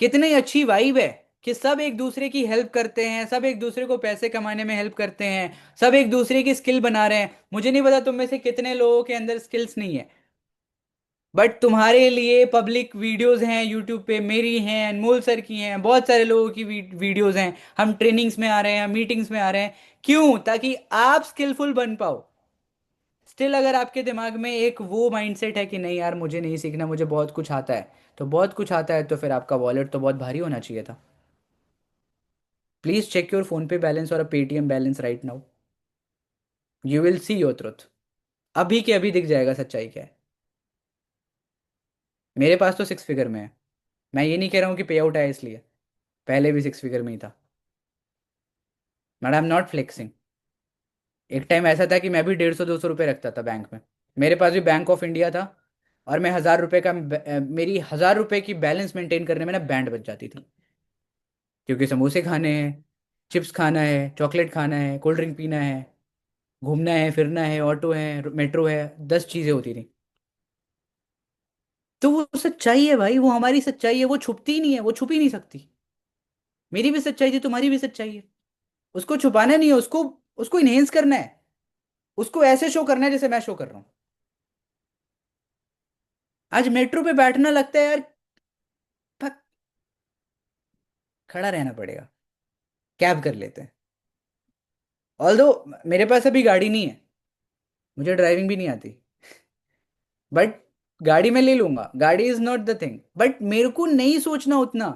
कितनी अच्छी वाइब है, कि सब एक दूसरे की हेल्प करते हैं, सब एक दूसरे को पैसे कमाने में हेल्प करते हैं, सब एक दूसरे की स्किल बना रहे हैं। मुझे नहीं पता तुम में से कितने लोगों के अंदर स्किल्स नहीं है, बट तुम्हारे लिए पब्लिक वीडियोस हैं यूट्यूब पे, मेरी हैं, अनमोल सर की हैं, बहुत सारे लोगों की वीडियोस हैं। हम ट्रेनिंग्स में आ रहे हैं, मीटिंग्स में आ रहे हैं, क्यों, ताकि आप स्किलफुल बन पाओ। स्टिल अगर आपके दिमाग में एक वो माइंडसेट है कि नहीं यार मुझे नहीं सीखना, मुझे बहुत कुछ आता है, तो बहुत कुछ आता है तो फिर आपका वॉलेट तो बहुत भारी होना चाहिए था। Please check your PhonePe balance और uh Paytm balance right now, you will see your truth. अभी के अभी दिख जाएगा सच्चाई क्या है। मेरे पास तो 6 फिगर में है। मैं ये नहीं कह रहा हूँ कि पे आउट आया इसलिए, पहले भी 6 फिगर में ही था। But I am not flexing. एक टाइम ऐसा था कि मैं भी 150 200 रुपये रखता था बैंक में। मेरे पास भी बैंक ऑफ इंडिया था, और मैं 1000 रुपये का मेरी 1000 रुपये की बैलेंस मेंटेन करने में ना बैंड बच जाती थी। क्योंकि समोसे खाने हैं, चिप्स खाना है, चॉकलेट खाना है, कोल्ड ड्रिंक पीना है, घूमना है फिरना है, ऑटो है, मेट्रो है, 10 चीजें होती थी। तो वो सच्चाई है भाई, वो हमारी सच्चाई है, वो छुपती ही नहीं है, वो छुप ही नहीं सकती। मेरी भी सच्चाई थी, तुम्हारी भी सच्चाई है। उसको छुपाना नहीं है, उसको उसको इनहेंस करना है, उसको ऐसे शो करना है जैसे मैं शो कर रहा हूँ। आज मेट्रो पे बैठना लगता है यार, फक, खड़ा रहना पड़ेगा, कैब कर लेते हैं। ऑल्दो मेरे पास अभी गाड़ी नहीं है, मुझे ड्राइविंग भी नहीं आती, बट गाड़ी में ले लूंगा, गाड़ी is not the thing, but मेरे को नहीं सोचना उतना,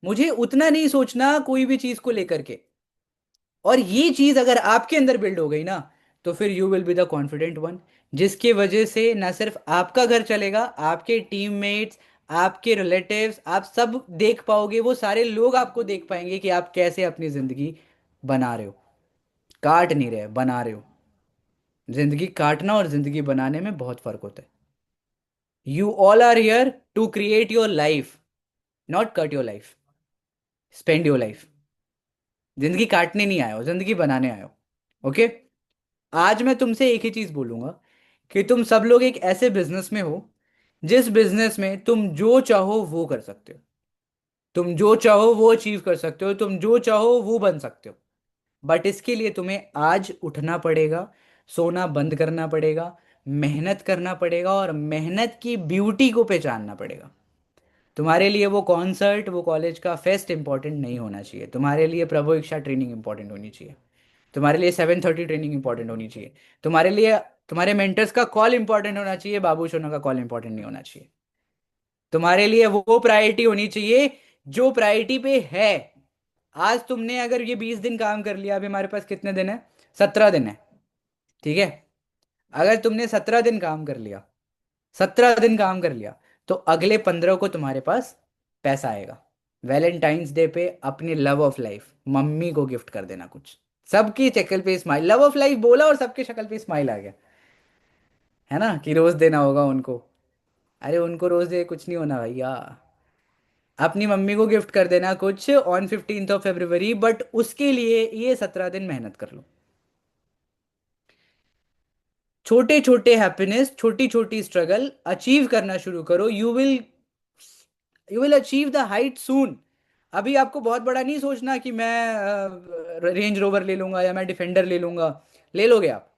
मुझे उतना नहीं सोचना कोई भी चीज को लेकर के। और ये चीज अगर आपके अंदर बिल्ड हो गई ना, तो फिर you will be the confident one, जिसकी वजह से ना सिर्फ आपका घर चलेगा, आपके टीममेट्स, आपके रिलेटिव्स, आप सब देख पाओगे, वो सारे लोग आपको देख पाएंगे कि आप कैसे अपनी जिंदगी बना रहे हो। काट नहीं रहे, बना रहे हो। जिंदगी काटना और जिंदगी बनाने में बहुत फर्क होता है। You all are here to create your life, not cut your life, spend your life. जिंदगी काटने नहीं आए हो, जिंदगी बनाने आए हो। ओके। आज मैं तुमसे एक ही चीज बोलूंगा, कि तुम सब लोग एक ऐसे बिजनेस में हो जिस बिजनेस में तुम जो चाहो वो कर सकते हो, तुम जो चाहो वो अचीव कर सकते हो, तुम जो चाहो वो बन सकते हो। बट इसके लिए तुम्हें आज उठना पड़ेगा, सोना बंद करना पड़ेगा, मेहनत करना पड़ेगा, और मेहनत की ब्यूटी को पहचानना पड़ेगा। तुम्हारे लिए वो कॉन्सर्ट, वो कॉलेज का फेस्ट इंपॉर्टेंट नहीं होना चाहिए, तुम्हारे लिए प्रभु इच्छा ट्रेनिंग इंपॉर्टेंट होनी चाहिए, तुम्हारे लिए 7:30 ट्रेनिंग इंपॉर्टेंट होनी चाहिए, तुम्हारे लिए तुम्हारे मेंटर्स का कॉल इंपॉर्टेंट होना चाहिए, बाबू सोना का कॉल इंपॉर्टेंट नहीं होना चाहिए। तुम्हारे लिए वो प्रायोरिटी होनी चाहिए जो प्रायोरिटी पे है। आज तुमने अगर ये 20 दिन काम कर लिया, अभी हमारे पास कितने दिन है? 17 दिन है, ठीक है। अगर तुमने 17 दिन काम कर लिया, 17 दिन काम कर लिया, तो अगले 15 को तुम्हारे पास पैसा आएगा। वैलेंटाइंस डे पे अपनी लव ऑफ लाइफ मम्मी को गिफ्ट कर देना कुछ। सबकी शक्ल पे स्माइल, लव ऑफ लाइफ बोला और सबकी शक्ल पे स्माइल आ गया, है ना, कि रोज देना होगा उनको। अरे उनको रोज दे कुछ नहीं होना भैया। अपनी मम्मी को गिफ्ट कर देना कुछ ऑन 15 फरवरी, बट उसके लिए ये 17 दिन मेहनत कर लो। छोटे छोटे हैप्पीनेस, छोटी छोटी स्ट्रगल अचीव करना शुरू करो। You will achieve the height soon. अभी आपको बहुत बड़ा नहीं सोचना कि मैं रेंज रोवर ले लूंगा या मैं डिफेंडर ले लूंगा। ले लोगे आप,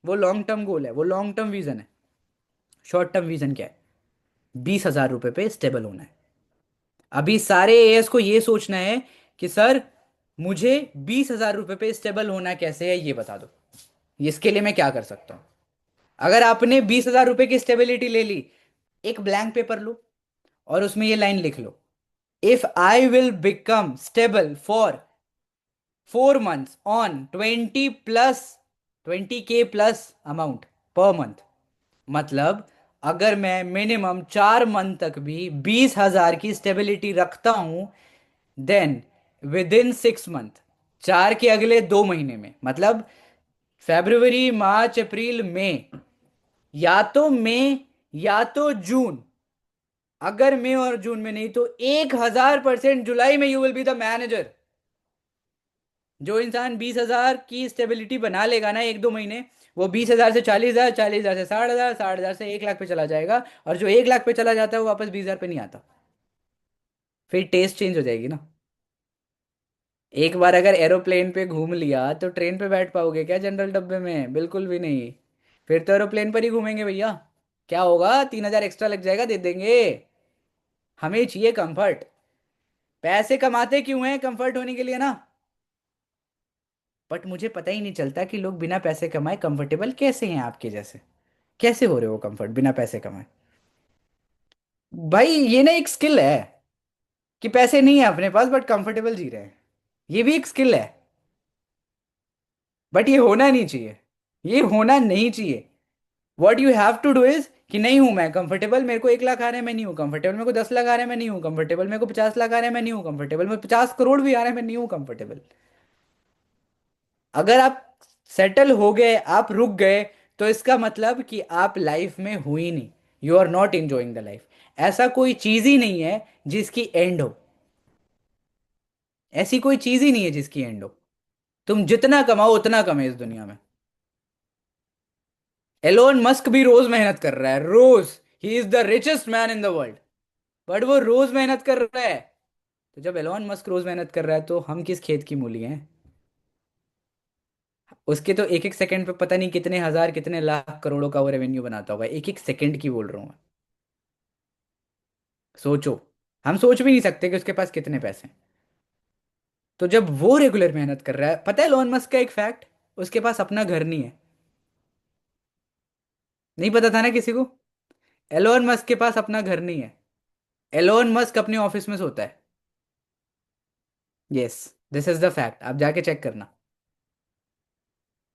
वो लॉन्ग टर्म गोल है, वो लॉन्ग टर्म विजन है। शॉर्ट टर्म विजन क्या है? 20,000 रुपए पे स्टेबल होना है। अभी सारे एएस को ये सोचना है कि सर मुझे 20,000 रुपए पे स्टेबल होना कैसे है, ये बता दो, इसके लिए मैं क्या कर सकता हूँ। अगर आपने 20,000 रुपए की स्टेबिलिटी ले ली, एक ब्लैंक पेपर लो और उसमें ये लाइन लिख लो: if I will become stable for 4 months on 20 के प्लस अमाउंट पर मंथ, मतलब अगर मैं मिनिमम 4 मंथ तक भी 20,000 की स्टेबिलिटी रखता हूं, देन विद इन 6 मंथ, 4 के अगले 2 महीने में, मतलब फेब्रुवरी मार्च अप्रैल मई, या तो मई या तो जून, अगर मई और जून में नहीं तो 1,000% जुलाई में you will be the manager. जो इंसान 20,000 की स्टेबिलिटी बना लेगा ना 1-2 महीने, वो 20,000 से 40,000, 40,000 से 60,000, 60,000 से 1 लाख पे चला जाएगा। और जो 1 लाख पे चला जाता है वो वापस 20,000 पे नहीं आता। फिर टेस्ट चेंज हो जाएगी ना। एक बार अगर एरोप्लेन पे घूम लिया तो ट्रेन पे बैठ पाओगे क्या जनरल डब्बे में? बिल्कुल भी नहीं। फिर तो एरोप्लेन पर ही घूमेंगे भैया। क्या होगा, 3,000 एक्स्ट्रा लग जाएगा, दे देंगे। हमें चाहिए कंफर्ट। पैसे कमाते क्यों हैं? कंफर्ट होने के लिए ना। बट मुझे पता ही नहीं चलता कि लोग बिना पैसे कमाए कंफर्टेबल कैसे हैं आपके जैसे। कैसे हो रहे हो कंफर्ट बिना पैसे कमाए? भाई ये ना एक स्किल है, कि पैसे नहीं है अपने पास बट कंफर्टेबल जी रहे हैं। ये भी एक स्किल है, बट ये होना नहीं चाहिए। ये होना नहीं चाहिए। What you have to do is कि नहीं हूं मैं कंफर्टेबल, मेरे को 1 लाख आ रहे हैं मैं नहीं हूं कंफर्टेबल, मेरे को 10 लाख आ रहे हैं मैं नहीं हूं कंफर्टेबल, मेरे को 50 लाख आ रहे हैं मैं नहीं हूं कंफर्टेबल, मेरे को 50 करोड़ भी आ रहे हैं मैं नहीं हूं कंफर्टेबल। अगर आप सेटल हो गए, आप रुक गए, तो इसका मतलब कि आप लाइफ में हो ही नहीं। You are not enjoying the life. ऐसा कोई चीज ही नहीं है जिसकी एंड हो। ऐसी कोई चीज ही नहीं है जिसकी एंड हो। तुम जितना कमाओ उतना कम है इस दुनिया में। एलोन मस्क भी रोज मेहनत कर रहा है, रोज। He is the richest man in the world, but वो रोज मेहनत कर रहा है। तो जब एलोन मस्क रोज मेहनत कर रहा है तो हम किस खेत की मूली हैं? उसके तो एक एक सेकंड पे पता नहीं कितने हजार, कितने लाख, करोड़ों का वो रेवेन्यू बनाता होगा, एक एक सेकंड की बोल रहा हूँ मैं। सोचो। हम सोच भी नहीं सकते कि उसके पास कितने पैसे हैं। तो जब वो रेगुलर मेहनत कर रहा है, पता है एलोन मस्क का एक फैक्ट, उसके पास अपना घर नहीं है। नहीं पता था ना किसी को? एलोन मस्क के पास अपना घर नहीं है। एलोन मस्क अपने ऑफिस में सोता है। Yes, this is the fact, आप जाके चेक करना।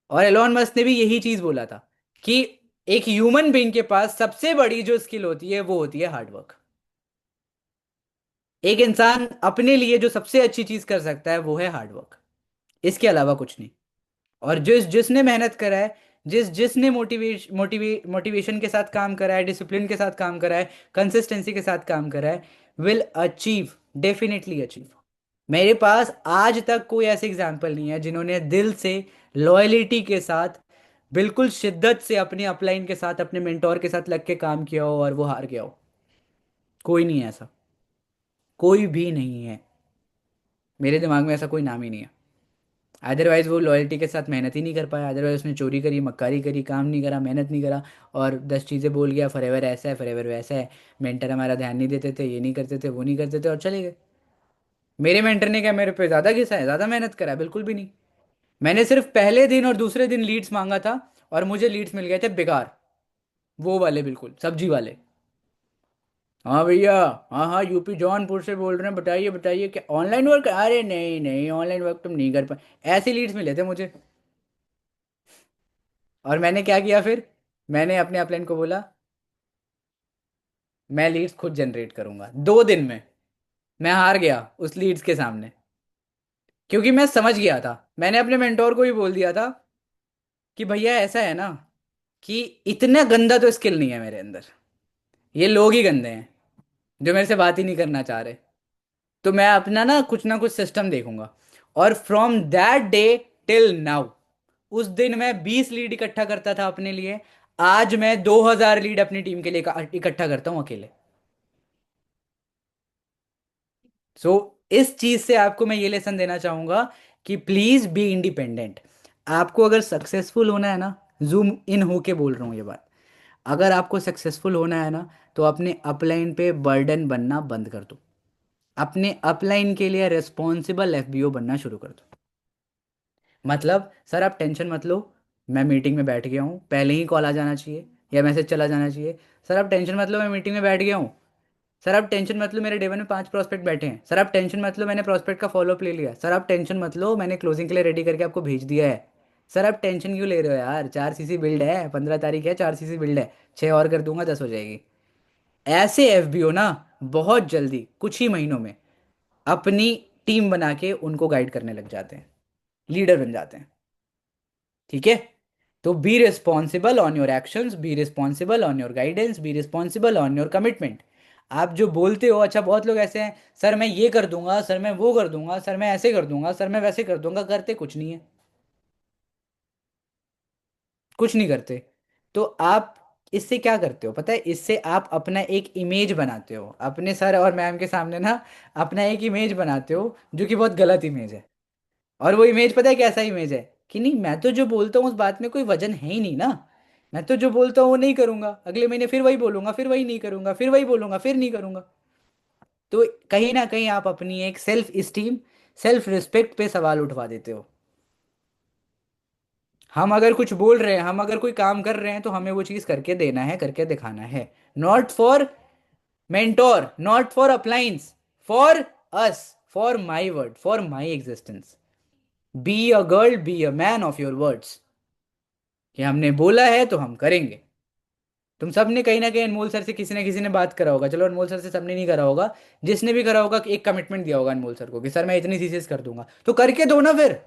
और एलोन मस्क ने भी यही चीज बोला था कि एक ह्यूमन बीइंग के पास सबसे बड़ी जो स्किल होती है वो होती है हार्डवर्क। एक इंसान अपने लिए जो सबसे अच्छी चीज कर सकता है वो है हार्डवर्क, इसके अलावा कुछ नहीं। और जिसने मेहनत करा है, जिसने मोटिवेशन के साथ काम करा है, डिसिप्लिन के साथ काम करा है, कंसिस्टेंसी के साथ काम करा है, विल अचीव, डेफिनेटली अचीव। मेरे पास आज तक कोई ऐसे एग्जाम्पल नहीं है जिन्होंने दिल से, लॉयलिटी के साथ, बिल्कुल शिद्दत से अपने अपलाइन के साथ, अपने मेंटोर के साथ लग के काम किया हो और वो हार गया हो। कोई नहीं है ऐसा। कोई भी नहीं है। मेरे दिमाग में ऐसा कोई नाम ही नहीं है। अदरवाइज वो लॉयल्टी के साथ मेहनत ही नहीं कर पाया, अदरवाइज उसने चोरी करी, मक्कारी करी, काम नहीं करा, मेहनत नहीं करा, और 10 चीज़ें बोल गया, फॉरएवर ऐसा है, फॉरएवर वैसा है, मेंटर हमारा ध्यान नहीं देते थे, ये नहीं करते थे, वो नहीं करते थे, और चले गए। मेरे मेंटर ने क्या मेरे पे ज़्यादा घिसा है, ज़्यादा मेहनत करा है? बिल्कुल भी नहीं। मैंने सिर्फ पहले दिन और दूसरे दिन लीड्स मांगा था, और मुझे लीड्स मिल गए थे बेकार, वो वाले, बिल्कुल सब्जी वाले। हाँ भैया। हाँ हाँ, यूपी जौनपुर से बोल रहे हैं, बताइए बताइए, क्या ऑनलाइन वर्क? अरे नहीं नहीं, ऑनलाइन वर्क तुम नहीं कर पाए। ऐसे लीड्स मिले थे मुझे, और मैंने क्या किया फिर? मैंने अपने अपलाइन को बोला, मैं लीड्स खुद जनरेट करूंगा 2 दिन में। मैं हार गया उस लीड्स के सामने, क्योंकि मैं समझ गया था। मैंने अपने मेंटोर को भी बोल दिया था कि भैया ऐसा है ना, कि इतना गंदा तो स्किल नहीं है मेरे अंदर, ये लोग ही गंदे हैं जो मेरे से बात ही नहीं करना चाह रहे। तो मैं अपना ना कुछ सिस्टम देखूंगा। और from that day till now, उस दिन मैं 20 लीड इकट्ठा करता था अपने लिए, आज मैं 2000 लीड अपनी टीम के लिए इकट्ठा करता हूं अकेले। सो इस चीज से आपको मैं ये लेसन देना चाहूंगा कि प्लीज बी इंडिपेंडेंट। आपको अगर सक्सेसफुल होना है ना, जूम इन होके बोल रहा हूँ ये बात, अगर आपको सक्सेसफुल होना है ना, तो अपने अपलाइन पे बर्डन बनना बंद कर दो। अपने अपलाइन के लिए रिस्पॉन्सिबल एफबीओ बनना शुरू कर दो। मतलब सर आप टेंशन मत लो, मैं मीटिंग में बैठ गया हूँ, पहले ही कॉल आ जाना चाहिए या मैसेज चला जाना चाहिए। सर आप टेंशन मत लो, मैं मीटिंग में बैठ गया हूँ। सर आप टेंशन मत लो, मेरे डे 1 में 5 प्रॉस्पेक्ट बैठे हैं। सर आप टेंशन मत लो, मैंने प्रॉस्पेक्ट का फॉलोअप ले लिया। सर आप टेंशन मत लो, मैंने क्लोजिंग के लिए रेडी करके आपको भेज दिया है। सर आप टेंशन क्यों ले रहे हो यार, 4 सीसी बिल्ड है, 15 तारीख है, 4 सीसी बिल्ड है, 6 और कर दूंगा, 10 हो जाएगी। ऐसे एफबीओ ना बहुत जल्दी कुछ ही महीनों में अपनी टीम बना के उनको गाइड करने लग जाते हैं, लीडर बन जाते हैं। ठीक है? तो be responsible on your actions, be responsible on your guidance, be responsible on your commitment. आप जो बोलते हो, अच्छा बहुत लोग ऐसे हैं, सर मैं ये कर दूंगा, सर मैं वो कर दूंगा, सर मैं ऐसे कर दूंगा, सर मैं वैसे कर दूंगा, करते कुछ नहीं है, कुछ नहीं करते। तो आप इससे क्या करते हो पता है? इससे आप अपना एक इमेज बनाते हो अपने सर और मैम के सामने ना, अपना एक इमेज बनाते हो जो कि बहुत गलत इमेज है। और वो इमेज पता है कैसा इमेज है? कि नहीं, मैं तो जो बोलता हूँ उस बात में कोई वजन है ही नहीं ना, मैं तो जो बोलता हूँ वो नहीं करूंगा, अगले महीने फिर वही बोलूंगा, फिर वही नहीं करूंगा, फिर वही बोलूंगा, फिर नहीं करूंगा। तो कहीं ना कहीं आप अपनी एक सेल्फ स्टीम, सेल्फ रिस्पेक्ट पे सवाल उठवा देते हो। हम अगर कुछ बोल रहे हैं, हम अगर कोई काम कर रहे हैं, तो हमें वो चीज करके देना है, करके दिखाना है। Not for mentor, not for appliance, for us, for my word, for my existence. Be a girl, be a man of your words, कि हमने बोला है तो हम करेंगे। तुम सब ने कहीं ना कहीं अनमोल सर से किसी ना किसी ने बात करा होगा, चलो अनमोल सर से सबने नहीं करा होगा, जिसने भी करा होगा कि एक कमिटमेंट दिया होगा अनमोल सर को कि सर मैं इतनी सीसीएस कर दूंगा, तो करके दो ना फिर।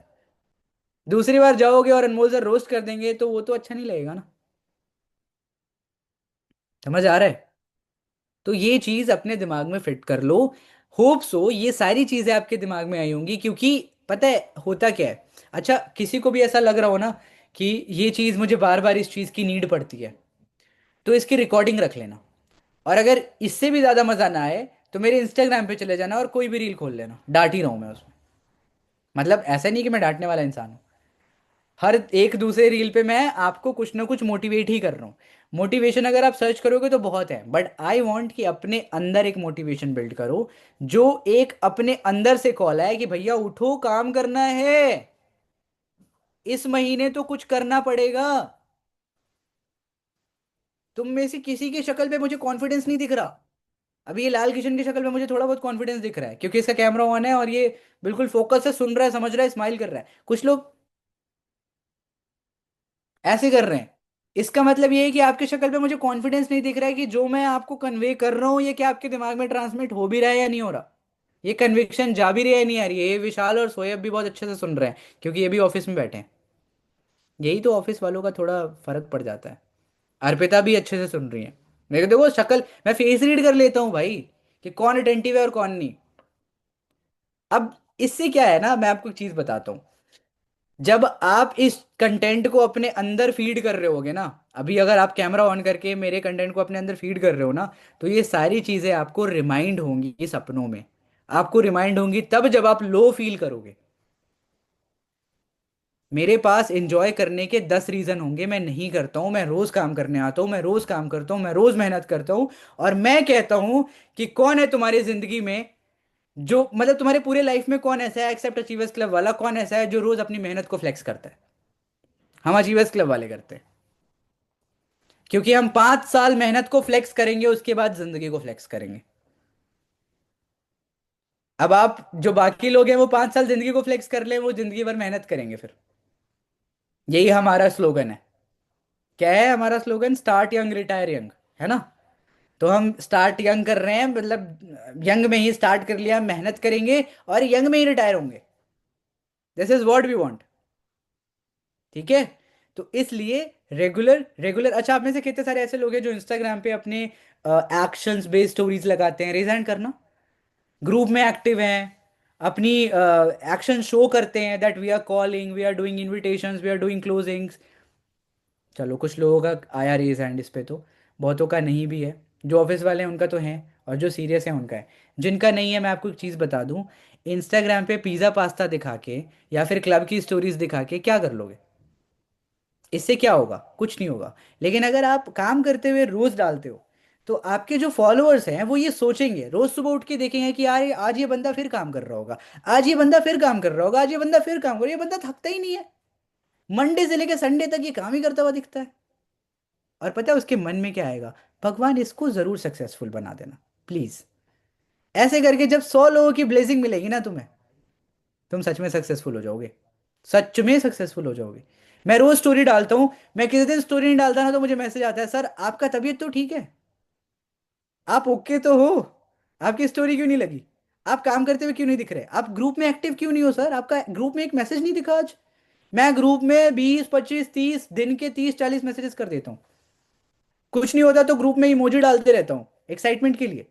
दूसरी बार जाओगे और अनमोल सर रोस्ट कर देंगे तो वो तो अच्छा नहीं लगेगा ना। समझ आ रहा है? तो ये चीज अपने दिमाग में फिट कर लो। होप सो ये सारी चीजें आपके दिमाग में आई होंगी, क्योंकि पता है होता क्या है। अच्छा, किसी को भी ऐसा लग रहा हो ना कि ये चीज मुझे बार बार इस चीज की नीड पड़ती है, तो इसकी रिकॉर्डिंग रख लेना। और अगर इससे भी ज्यादा मजा ना आए, तो मेरे इंस्टाग्राम पे चले जाना और कोई भी रील खोल लेना, डांट ही रहा हूं मैं उसमें। मतलब ऐसा नहीं कि मैं डांटने वाला इंसान हूँ, हर एक दूसरे रील पे मैं आपको कुछ ना कुछ मोटिवेट ही कर रहा हूँ। मोटिवेशन अगर आप सर्च करोगे तो बहुत है, बट आई वांट कि अपने अंदर एक मोटिवेशन बिल्ड करो, जो एक अपने अंदर से कॉल आए कि भैया उठो, काम करना है, इस महीने तो कुछ करना पड़ेगा। तुम में से किसी की शक्ल पे मुझे कॉन्फिडेंस नहीं दिख रहा। अभी ये लाल किशन की शक्ल पे मुझे थोड़ा बहुत कॉन्फिडेंस दिख रहा है, क्योंकि इसका कैमरा ऑन है और ये बिल्कुल फोकस से सुन रहा है, समझ रहा है, स्माइल कर रहा है। कुछ लोग ऐसे कर रहे हैं, इसका मतलब ये है कि आपकी शक्ल पे मुझे कॉन्फिडेंस नहीं दिख रहा है कि जो मैं आपको कन्वे कर रहा हूँ ये क्या आपके दिमाग में ट्रांसमिट हो भी रहा है या नहीं हो रहा, ये कन्विक्शन जा भी रही है या नहीं आ रही है। ये विशाल और सोएब भी बहुत अच्छे से सुन रहे हैं, क्योंकि ये भी ऑफिस में बैठे हैं। यही तो ऑफिस वालों का थोड़ा फर्क पड़ जाता है। अर्पिता भी अच्छे से सुन रही है। मेरे को देखो शक्ल, मैं फेस रीड कर लेता हूँ भाई, कि कौन अटेंटिव है और कौन नहीं। अब इससे क्या है ना, मैं आपको एक चीज बताता हूँ। जब आप इस कंटेंट को अपने अंदर फीड कर रहे होगे ना, अभी अगर आप कैमरा ऑन करके मेरे कंटेंट को अपने अंदर फीड कर रहे हो ना, तो ये सारी चीजें आपको रिमाइंड होंगी सपनों में। आपको रिमाइंड होंगी तब जब आप लो फील करोगे। मेरे पास एंजॉय करने के 10 रीजन होंगे, मैं नहीं करता हूं। मैं रोज काम करने आता हूं, मैं रोज काम करता हूं, मैं रोज मेहनत करता हूं। और मैं कहता हूं कि कौन है तुम्हारी जिंदगी में, जो मतलब तुम्हारे पूरे लाइफ में कौन ऐसा है एक्सेप्ट अचीवर्स क्लब वाला, कौन ऐसा है जो रोज अपनी मेहनत को फ्लेक्स करता है? हम अचीवर्स क्लब वाले करते हैं। क्योंकि हम 5 साल मेहनत को फ्लेक्स करेंगे, उसके बाद जिंदगी को फ्लेक्स करेंगे। अब आप जो बाकी लोग हैं वो 5 साल जिंदगी को फ्लेक्स कर ले, वो जिंदगी भर मेहनत करेंगे फिर। यही हमारा स्लोगन है। क्या है हमारा slogan? Start young retire young, है ना? तो हम स्टार्ट यंग कर रहे हैं, मतलब यंग में ही स्टार्ट कर लिया, मेहनत करेंगे और यंग में ही रिटायर होंगे। This is what we want. ठीक है? तो इसलिए रेगुलर रेगुलर, अच्छा आप में से कितने सारे ऐसे लोग हैं जो इंस्टाग्राम पे अपने एक्शंस बेस्ड स्टोरीज लगाते हैं? रिजाइन करना। ग्रुप में एक्टिव हैं, अपनी एक्शन शो करते हैं, that we are calling, we are doing invitations, we are doing closings. चलो कुछ लोगों का आया रेज हैंड इस पे, तो बहुतों का नहीं भी है। जो ऑफिस वाले हैं उनका तो है, और जो सीरियस है उनका है। जिनका नहीं है, मैं आपको एक चीज़ बता दूं, इंस्टाग्राम पे पिज़्ज़ा पास्ता दिखा के या फिर क्लब की स्टोरीज दिखा के क्या कर लोगे? इससे क्या होगा? कुछ नहीं होगा। लेकिन अगर आप काम करते हुए रोज डालते हो, तो आपके जो फॉलोअर्स हैं वो ये सोचेंगे, रोज सुबह उठ के देखेंगे कि यार आज ये बंदा फिर काम कर रहा होगा, आज ये बंदा फिर काम कर रहा होगा, आज ये बंदा फिर काम कर रहा है, ये बंदा थकता ही नहीं है। मंडे से लेकर संडे तक ये काम ही करता हुआ दिखता है। और पता है उसके मन में क्या आएगा? भगवान इसको जरूर सक्सेसफुल बना देना, प्लीज। ऐसे करके जब 100 लोगों की ब्लेसिंग मिलेगी ना तुम्हें, तुम सच में सक्सेसफुल हो जाओगे। सच में सक्सेसफुल हो जाओगे। मैं रोज स्टोरी डालता हूं, मैं किसी दिन स्टोरी नहीं डालता ना तो मुझे मैसेज आता है, सर आपका तबीयत तो ठीक है? आप ओके तो हो? आपकी स्टोरी क्यों नहीं लगी? आप काम करते हुए क्यों नहीं दिख रहे? आप ग्रुप में एक्टिव क्यों नहीं हो सर? आपका ग्रुप में एक मैसेज नहीं दिखा आज। मैं ग्रुप में 20 25 30 दिन के 30 40 मैसेजेस कर देता हूँ। कुछ नहीं होता तो ग्रुप में इमोजी डालते रहता हूँ एक्साइटमेंट के लिए।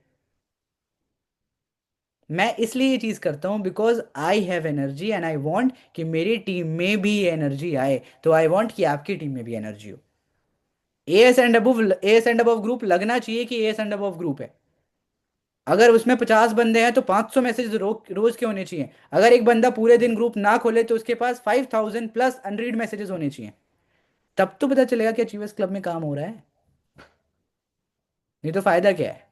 मैं इसलिए ये चीज करता हूँ because I have energy and I want कि मेरी टीम में भी एनर्जी आए, तो आई वांट कि आपकी टीम में भी एनर्जी हो। एएस एंड अबव ग्रुप लगना चाहिए कि एएस एंड अबव ग्रुप है। अगर उसमें 50 बंदे हैं तो 500 मैसेज रोज के होने चाहिए। अगर एक बंदा पूरे दिन ग्रुप ना खोले तो उसके पास 5000+ अनरीड मैसेजेस होने चाहिए। तब तो पता चलेगा कि अचीवर्स क्लब में काम हो रहा है। नहीं तो फायदा क्या है?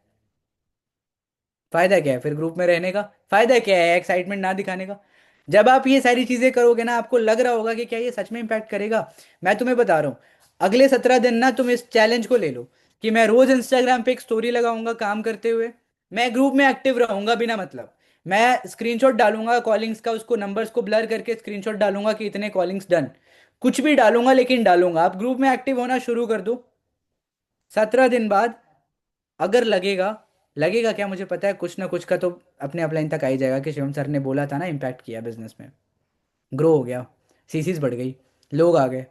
फायदा क्या है फिर ग्रुप में रहने का? फायदा क्या है एक्साइटमेंट ना दिखाने का? जब आप ये सारी चीजें करोगे ना, आपको लग रहा होगा कि क्या ये सच में इंपैक्ट करेगा। मैं तुम्हें बता रहा हूँ, अगले 17 दिन ना तुम इस चैलेंज को ले लो कि मैं रोज इंस्टाग्राम पे एक स्टोरी लगाऊंगा काम करते हुए। मैं ग्रुप में एक्टिव रहूंगा बिना मतलब। मैं स्क्रीनशॉट डालूंगा कॉलिंग्स का, उसको नंबर्स को ब्लर करके स्क्रीनशॉट डालूंगा कि इतने कॉलिंग्स डन। कुछ भी डालूंगा लेकिन डालूंगा। आप ग्रुप में एक्टिव होना शुरू कर दो। 17 दिन बाद अगर लगेगा, लगेगा क्या मुझे पता है, कुछ ना कुछ का तो अपने अपलाइन तक आ ही जाएगा कि शिवम सर ने बोला था ना, इम्पैक्ट किया बिजनेस में, ग्रो हो गया, सीसीज बढ़ गई, लोग आ गए,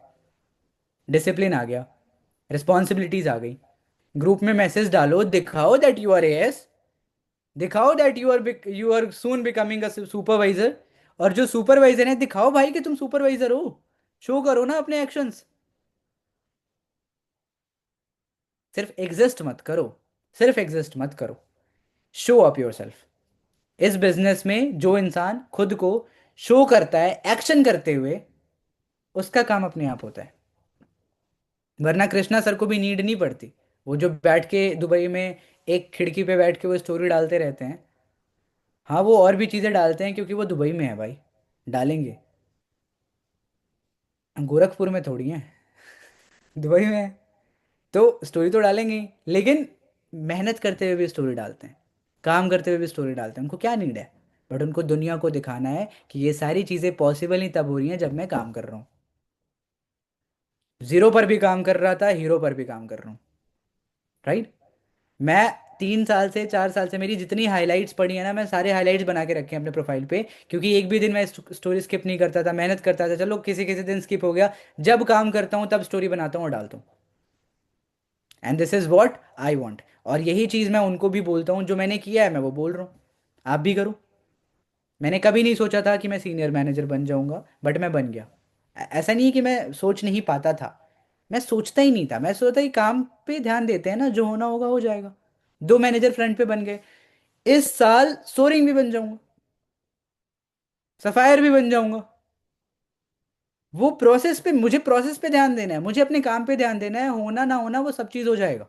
डिसिप्लिन आ गया, रिस्पॉन्सिबिलिटीज आ गई। ग्रुप में मैसेज डालो, दिखाओ दैट यू आर एएस, दिखाओ that you are soon becoming a supervisor. और जो सुपरवाइजर है दिखाओ भाई कि तुम सुपरवाइजर हो। शो करो ना अपने एक्शंस। सिर्फ एग्जिस्ट मत करो, सिर्फ एग्जिस्ट मत करो, शो अप योर सेल्फ। इस बिजनेस में जो इंसान खुद को शो करता है एक्शन करते हुए, उसका काम अपने आप होता है। वरना कृष्णा सर को भी नीड नहीं पड़ती। वो जो बैठ के दुबई में एक खिड़की पे बैठ के वो स्टोरी डालते रहते हैं। हाँ वो और भी चीज़ें डालते हैं क्योंकि वो दुबई में है भाई। डालेंगे। गोरखपुर में थोड़ी है, दुबई में है। तो स्टोरी तो डालेंगे ही, लेकिन मेहनत करते हुए भी स्टोरी डालते हैं, काम करते हुए भी स्टोरी डालते हैं। उनको क्या नीड है? बट उनको दुनिया को दिखाना है कि ये सारी चीज़ें पॉसिबल ही तब हो रही हैं जब मैं काम कर रहा हूँ। जीरो पर भी काम कर रहा था, हीरो पर भी काम कर रहा हूँ। राइट? मैं 3 साल से 4 साल से मेरी जितनी हाइलाइट्स पड़ी है ना, मैं सारे हाइलाइट्स बना के रखे हैं अपने प्रोफाइल पे। क्योंकि एक भी दिन मैं स्टोरी स्किप नहीं करता था, मेहनत करता था। चलो किसी किसी दिन स्किप हो गया, जब काम करता हूँ तब स्टोरी बनाता हूँ और डालता हूँ। And this is what I want. और यही चीज़ मैं उनको भी बोलता हूँ, जो मैंने किया है मैं वो बोल रहा हूँ, आप भी करो। मैंने कभी नहीं सोचा था कि मैं सीनियर मैनेजर बन जाऊंगा, बट मैं बन गया। ऐसा नहीं है कि मैं सोच नहीं पाता था, मैं सोचता ही नहीं था। मैं सोचता कि काम पे ध्यान देते हैं ना, जो होना होगा हो जाएगा। 2 मैनेजर फ्रंट पे बन गए। इस साल सोरिंग भी बन जाऊंगा, सफायर भी बन जाऊंगा। वो प्रोसेस पे, मुझे प्रोसेस पे ध्यान देना है, मुझे अपने काम पे ध्यान देना है, होना ना होना वो सब चीज़ हो जाएगा।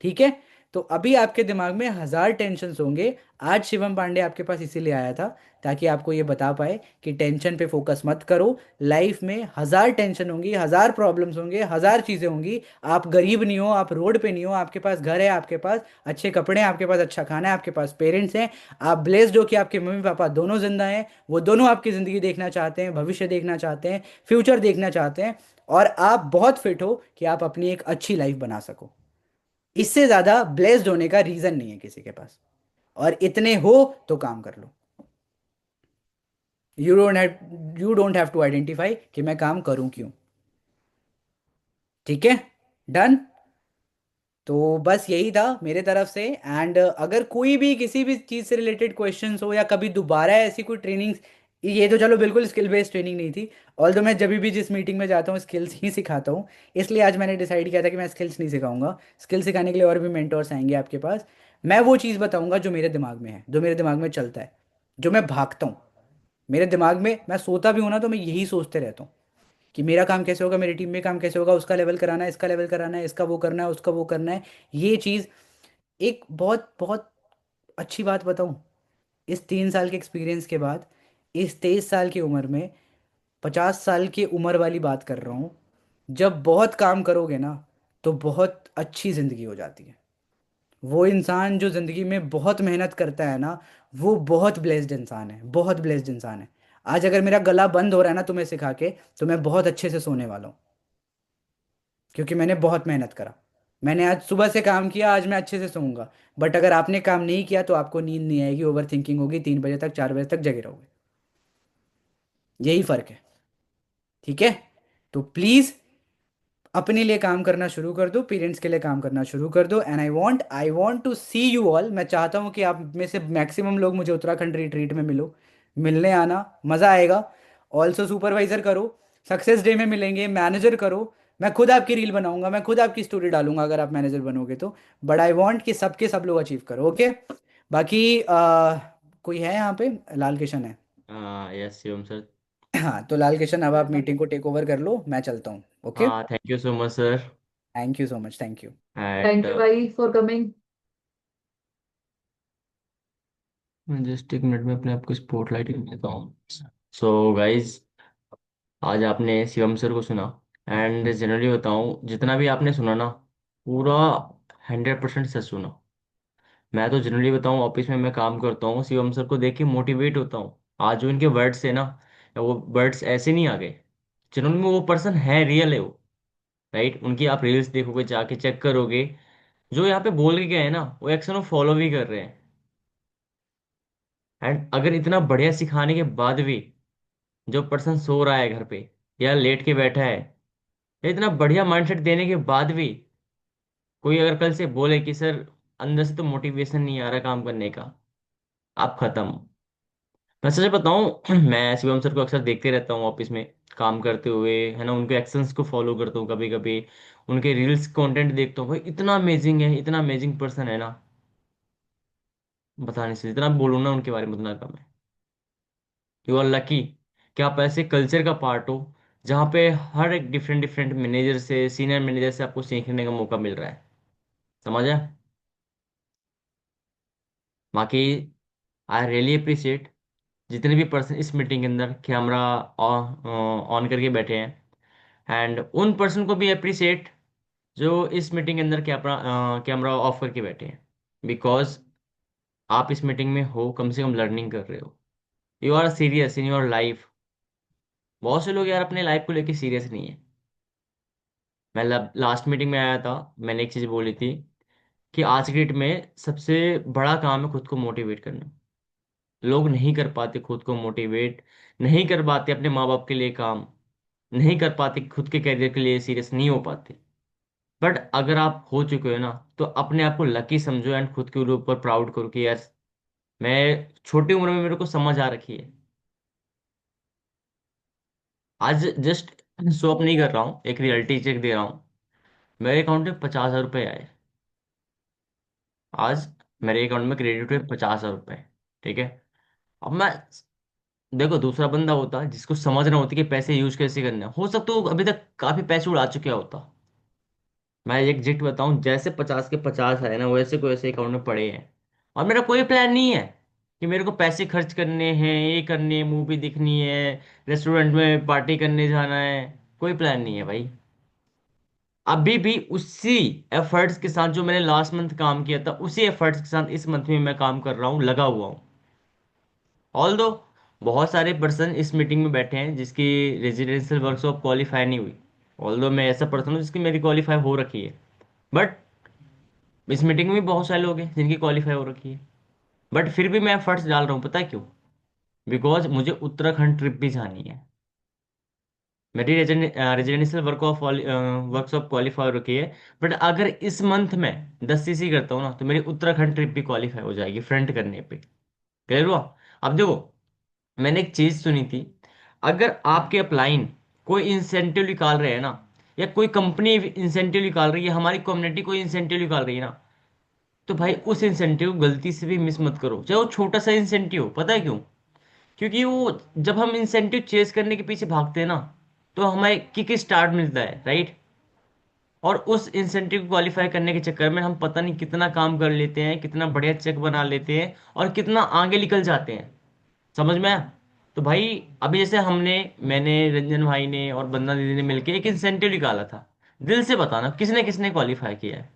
ठीक है? तो अभी आपके दिमाग में हजार टेंशन होंगे। आज शिवम पांडे आपके पास इसीलिए आया था, ताकि आपको ये बता पाए कि टेंशन पे फोकस मत करो। लाइफ में हजार टेंशन होंगी, हजार प्रॉब्लम्स होंगे, हजार चीजें होंगी। आप गरीब नहीं हो, आप रोड पे नहीं हो, आपके पास घर है, आपके पास अच्छे कपड़े हैं, आपके पास अच्छा खाना है, आपके पास पेरेंट्स हैं। आप ब्लेस्ड हो कि आपके मम्मी पापा दोनों जिंदा हैं। वो दोनों आपकी जिंदगी देखना चाहते हैं, भविष्य देखना चाहते हैं, फ्यूचर देखना चाहते हैं। और आप बहुत फिट हो कि आप अपनी एक अच्छी लाइफ बना सको। इससे ज्यादा ब्लेस्ड होने का रीजन नहीं है किसी के पास। और इतने हो तो काम कर लो। You don't have to identify कि मैं काम करूं क्यों। ठीक है, डन। तो बस यही था मेरे तरफ से। एंड अगर कोई भी किसी भी चीज़ से रिलेटेड क्वेश्चंस हो, या कभी दोबारा ऐसी कोई ट्रेनिंग्स, ये तो चलो बिल्कुल स्किल बेस्ड ट्रेनिंग नहीं थी। ऑल्दो मैं जब भी जिस मीटिंग में जाता हूँ स्किल्स ही सिखाता हूँ। इसलिए आज मैंने डिसाइड किया था कि मैं स्किल्स नहीं सिखाऊंगा। स्किल सिखाने के लिए और भी मेंटोर्स आएंगे आपके पास। मैं वो चीज़ बताऊंगा जो मेरे दिमाग में है, जो मेरे दिमाग में चलता है, जो मैं भागता हूँ। मेरे दिमाग में मैं सोता भी हूं ना, तो मैं यही सोचते रहता हूँ कि मेरा काम कैसे होगा, मेरी टीम में काम कैसे होगा, उसका लेवल कराना है, इसका लेवल कराना है, इसका वो करना है, उसका वो करना है। ये चीज़ एक बहुत बहुत अच्छी बात बताऊं, इस 3 साल के एक्सपीरियंस के बाद, इस 23 साल की उम्र में, 50 साल की उम्र वाली बात कर रहा हूँ। जब बहुत काम करोगे ना, तो बहुत अच्छी ज़िंदगी हो जाती है। वो इंसान जो ज़िंदगी में बहुत मेहनत करता है ना, वो बहुत ब्लेस्ड इंसान है, बहुत ब्लेस्ड इंसान है। आज अगर मेरा गला बंद हो रहा है ना तुम्हें सिखा के, तो मैं बहुत अच्छे से सोने वाला हूँ, क्योंकि मैंने बहुत मेहनत करा। मैंने आज सुबह से काम किया, आज मैं अच्छे से सोऊंगा। बट अगर आपने काम नहीं किया तो आपको नींद नहीं आएगी, ओवर थिंकिंग होगी, 3 बजे तक 4 बजे तक जगे रहोगे। यही फर्क है। ठीक है, तो प्लीज अपने लिए काम करना शुरू कर दो, पेरेंट्स के लिए काम करना शुरू कर दो। And I want to see you all. मैं चाहता हूँ कि आप में से मैक्सिमम लोग मुझे उत्तराखंड रिट्रीट में मिलो। मिलने आना, मज़ा आएगा। ऑल्सो सुपरवाइजर करो, सक्सेस डे में मिलेंगे, मैनेजर करो। मैं खुद आपकी रील बनाऊंगा, मैं खुद आपकी स्टोरी डालूंगा अगर आप मैनेजर बनोगे तो। बट आई वॉन्ट कि सबके सब लोग अचीव करो। ओके। बाकी कोई है यहाँ पे? लाल किशन है। हाँ यस शिवम सर। हाँ, तो लाल किशन अब आप मीटिंग को टेक ओवर कर लो, मैं चलता हूँ। ओके। हाँ thank you so much sir. Thank you so much, thank you. And thank you भाई फॉर कमिंग। मैं जस्ट 1 मिनट में अपने आप को स्पॉटलाइट कर देता हूँ। सो गाइज, आज आपने शिवम सर को सुना। एंड जनरली बताऊँ, जितना भी आपने सुना ना, पूरा 100% सच सुना। मैं तो जनरली बताऊँ, ऑफिस में मैं काम करता हूँ, शिवम सर को देख के मोटिवेट होता हूँ। आज जो इनके वर्ड्स है ना, वो वर्ड्स ऐसे नहीं आ गए। जिन्होंने में वो पर्सन है, रियल है वो। राइट, उनकी आप रील्स देखोगे, जाके चेक करोगे, जो यहाँ पे बोल के गए हैं ना, वो एक्शन वो फॉलो भी कर रहे हैं। एंड अगर इतना बढ़िया सिखाने के बाद भी जो पर्सन सो रहा है घर पे, या लेट के बैठा है, या इतना बढ़िया माइंडसेट देने के बाद भी कोई अगर कल से बोले कि सर अंदर से तो मोटिवेशन नहीं आ रहा काम करने का, आप खत्म। मैं सच बताऊं मैं शिवम सर को अक्सर देखते रहता हूँ ऑफिस में काम करते हुए, है ना, उनके एक्शंस को फॉलो करता हूँ कभी कभी। उनके रील्स कंटेंट देखता हूँ, भाई इतना अमेजिंग है, इतना अमेजिंग पर्सन है ना, बता नहीं सकते। जितना बोलूँ ना उनके बारे में उतना कम है। यू आर लकी कि आप ऐसे कल्चर का पार्ट हो, जहाँ पे हर एक डिफरेंट डिफरेंट मैनेजर से, सीनियर मैनेजर से आपको सीखने का मौका मिल रहा है। समझा? बाकी आई रियली अप्रिशिएट जितने भी पर्सन इस मीटिंग के अंदर कैमरा ऑन करके बैठे हैं। एंड उन पर्सन को भी अप्रिशिएट जो इस मीटिंग के अंदर कैमरा कैमरा ऑफ करके बैठे हैं। बिकॉज आप इस मीटिंग में हो, कम से कम लर्निंग कर रहे हो। You are serious in your life. बहुत से लोग यार अपने लाइफ को लेके सीरियस नहीं है। मैं लास्ट मीटिंग में आया था, मैंने एक चीज़ बोली थी कि आज की डेट में सबसे बड़ा काम है खुद को मोटिवेट करना। लोग नहीं कर पाते खुद को मोटिवेट, नहीं कर पाते अपने माँ बाप के लिए काम, नहीं कर पाते खुद के करियर के लिए सीरियस नहीं हो पाते। बट अगर आप हो चुके हो ना, तो अपने आप को लकी समझो एंड खुद के ऊपर प्राउड करो कि यार मैं छोटी उम्र में मेरे को समझ आ रखी है। आज जस्ट शो अप नहीं कर रहा हूँ, एक रियलिटी चेक दे रहा हूँ। मेरे अकाउंट में 50,000 रुपये आए आज। मेरे अकाउंट में क्रेडिट हुए 50,000 रुपये। ठीक है। अब मैं, देखो दूसरा बंदा होता जिसको समझना होती कि पैसे यूज कैसे करने हैं, हो सकता है वो अभी तक काफी पैसे उड़ा चुका होता। मैं एग्जैक्ट बताऊं, जैसे 50 के 50 आए ना, वैसे को वैसे अकाउंट में पड़े हैं। और मेरा कोई प्लान नहीं है कि मेरे को पैसे खर्च करने हैं, ये करनी है, मूवी देखनी है, रेस्टोरेंट में पार्टी करने जाना है। कोई प्लान नहीं है भाई। अभी भी उसी एफर्ट्स के साथ जो मैंने लास्ट मंथ काम किया था, उसी एफर्ट्स के साथ इस मंथ में मैं काम कर रहा हूँ, लगा हुआ हूँ। ऑल दो बहुत सारे पर्सन इस मीटिंग में बैठे हैं जिसकी रेजिडेंशियल वर्कशॉप क्वालिफाई नहीं हुई। ऑल दो मैं ऐसा पर्सन हूँ जिसकी मेरी क्वालिफाई हो रखी है। बट इस मीटिंग में भी बहुत सारे लोग हैं जिनकी क्वालिफाई हो रखी है। बट फिर भी मैं एफर्ट्स डाल रहा हूँ, पता है क्यों? बिकॉज मुझे उत्तराखंड ट्रिप भी जानी है। मेरी रेजिडेंशियल वर्कशॉप क्वालिफाई हो रखी है। बट अगर इस मंथ में 10 सीसी करता हूँ ना, तो मेरी उत्तराखंड ट्रिप भी क्वालिफाई हो जाएगी फ्रंट करने पे। क्लियर हुआ? अब देखो, मैंने एक चीज सुनी थी। अगर आपके अपलाइन कोई इंसेंटिव निकाल रहे हैं ना, या कोई कंपनी इंसेंटिव निकाल रही है, हमारी कम्युनिटी कोई इंसेंटिव निकाल रही है ना, तो भाई उस इंसेंटिव गलती से भी मिस मत करो, चाहे वो छोटा सा इंसेंटिव हो। पता है क्यों? क्योंकि वो जब हम इंसेंटिव चेस करने के पीछे भागते हैं ना, तो हमें किक स्टार्ट मिलता है, राइट? और उस इंसेंटिव को क्वालिफाई करने के चक्कर में हम पता नहीं कितना काम कर लेते हैं, कितना बढ़िया चेक बना लेते हैं, और कितना आगे निकल जाते हैं। समझ में आया? तो भाई, अभी जैसे मैंने, रंजन भाई ने और बंदना दीदी ने मिलकर एक इंसेंटिव निकाला था। दिल से बताना, किसने किसने क्वालिफाई किया है?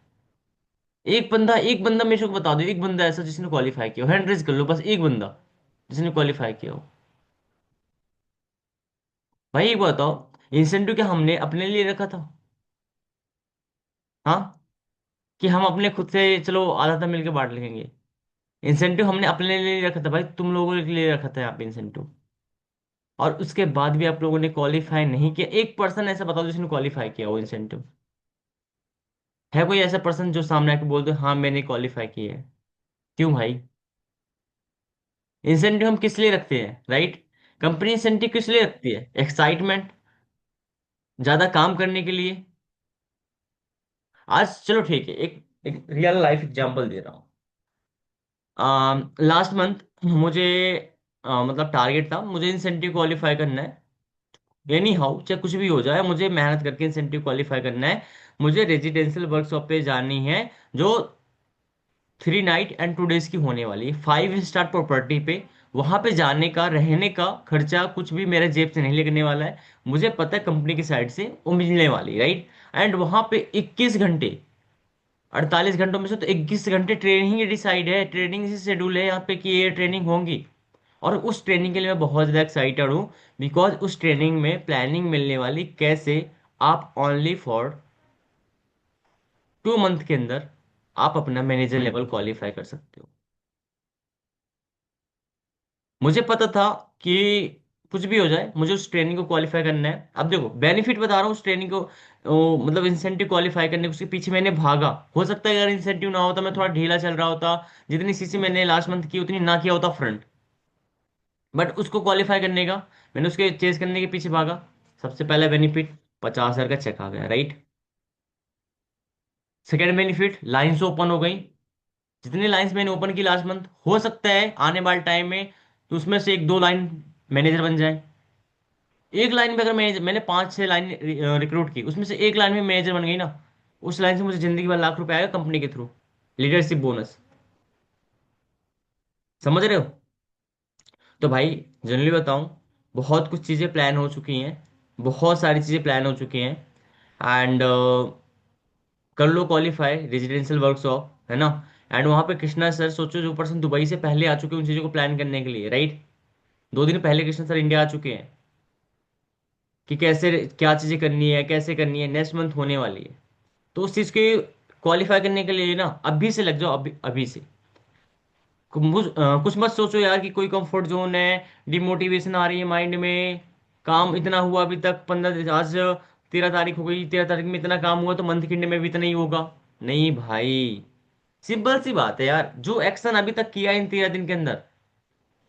एक बंदा मेरे को बता दो, एक बंदा ऐसा जिसने क्वालिफाई किया हो, हैंड रेज कर लो, बस एक बंदा जिसने क्वालिफाई किया हो। भाई एक बताओ, इंसेंटिव क्या हमने अपने लिए रखा था? हाँ, कि हम अपने खुद से चलो आधा आधा मिलकर बांट लेंगे? इंसेंटिव हमने अपने लिए रखा था भाई, तुम लोगों के लिए रखा था यहाँ पे इंसेंटिव। और उसके बाद भी आप लोगों ने क्वालिफाई नहीं किया। एक पर्सन ऐसा बताओ जिसने क्वालिफाई किया वो इंसेंटिव। है कोई ऐसा पर्सन जो सामने आके बोल दो हाँ मैंने क्वालिफाई किया है? क्यों भाई? इंसेंटिव हम किस लिए रखते हैं, राइट? कंपनी इंसेंटिव किस लिए रखती है? एक्साइटमेंट, ज्यादा काम करने के लिए। आज चलो ठीक है, एक रियल लाइफ एग्जांपल दे रहा हूँ। लास्ट मंथ मुझे मतलब टारगेट था, मुझे इंसेंटिव क्वालिफाई करना है। एनी हाउ, चाहे कुछ भी हो जाए, मुझे मेहनत करके इंसेंटिव क्वालिफाई करना है। मुझे रेजिडेंशियल वर्कशॉप पे जानी है, जो 3 नाइट एंड 2 डेज की होने वाली है, 5 स्टार प्रॉपर्टी पे। वहां पे जाने का, रहने का खर्चा कुछ भी मेरे जेब से नहीं लगने वाला है। मुझे पता है कंपनी की साइड से वो मिलने वाली, राइट? एंड वहां पे 21 घंटे, 48 घंटों में से तो 21 घंटे ट्रेनिंग ही डिसाइड है, ट्रेनिंग ही शेड्यूल है यहाँ पे कि ये ट्रेनिंग होंगी। और उस ट्रेनिंग के लिए मैं बहुत ज़्यादा एक्साइटेड हूँ। बिकॉज उस ट्रेनिंग में प्लानिंग मिलने वाली कैसे आप ओनली फॉर 2 मंथ के अंदर आप अपना मैनेजर लेवल क्वालिफाई कर सकते हो। मुझे पता था कि कुछ भी हो जाए, मुझे उस ट्रेनिंग को क्वालिफाई करना है। अब देखो, बेनिफिट बता रहा हूँ उस ट्रेनिंग को, मतलब इंसेंटिव क्वालिफाई करने के, उसके पीछे मैंने भागा। हो सकता है अगर इंसेंटिव ना होता, मैं थोड़ा ढीला चल रहा होता, जितनी सीसी मैंने लास्ट मंथ की उतनी ना किया होता फ्रंट। बट उसको क्वालिफाई करने का, मैंने उसके चेस करने के पीछे भागा। सबसे पहला बेनिफिट, 50,000 का चेक आ गया, right? Second benefit, lines open हो गई। जितनी लाइन्स मैंने ओपन की लास्ट मंथ, हो सकता है आने वाले टाइम में तो उसमें से एक दो लाइन मैनेजर बन जाए। एक लाइन में अगर मैंने 5 6 लाइन रिक्रूट की, उसमें से एक लाइन में मैनेजर बन गई ना, उस लाइन से मुझे जिंदगी भर लाख रुपए आएगा कंपनी के थ्रू, लीडरशिप बोनस। समझ रहे हो? तो भाई, जनरली बताऊं, बहुत कुछ चीज़ें प्लान हो चुकी हैं, बहुत सारी चीज़ें प्लान हो चुकी हैं। एंड कर लो क्वालिफाई रेजिडेंशियल वर्कशॉप, है ना? एंड वहाँ पे कृष्णा सर, सोचो जो पर्सन दुबई से पहले आ चुके हैं उन चीज़ों को प्लान करने के लिए, राइट? 2 दिन पहले कृष्णा सर इंडिया आ चुके हैं कि कैसे क्या चीज़ें करनी है, कैसे करनी है, नेक्स्ट मंथ होने वाली है। तो उस चीज़ के क्वालिफाई करने के लिए ना, अभी से लग जाओ, अभी अभी से। कुछ मत सोचो यार कि कोई कंफर्ट जोन है, डिमोटिवेशन आ रही है माइंड में, काम इतना हुआ अभी तक, 15, आज 13 तारीख हो गई, 13 तारीख में इतना काम हुआ तो मंथ के एंड में भी इतना ही होगा। नहीं भाई, सिंपल सी बात है यार, जो एक्शन अभी तक किया इन 13 दिन के अंदर,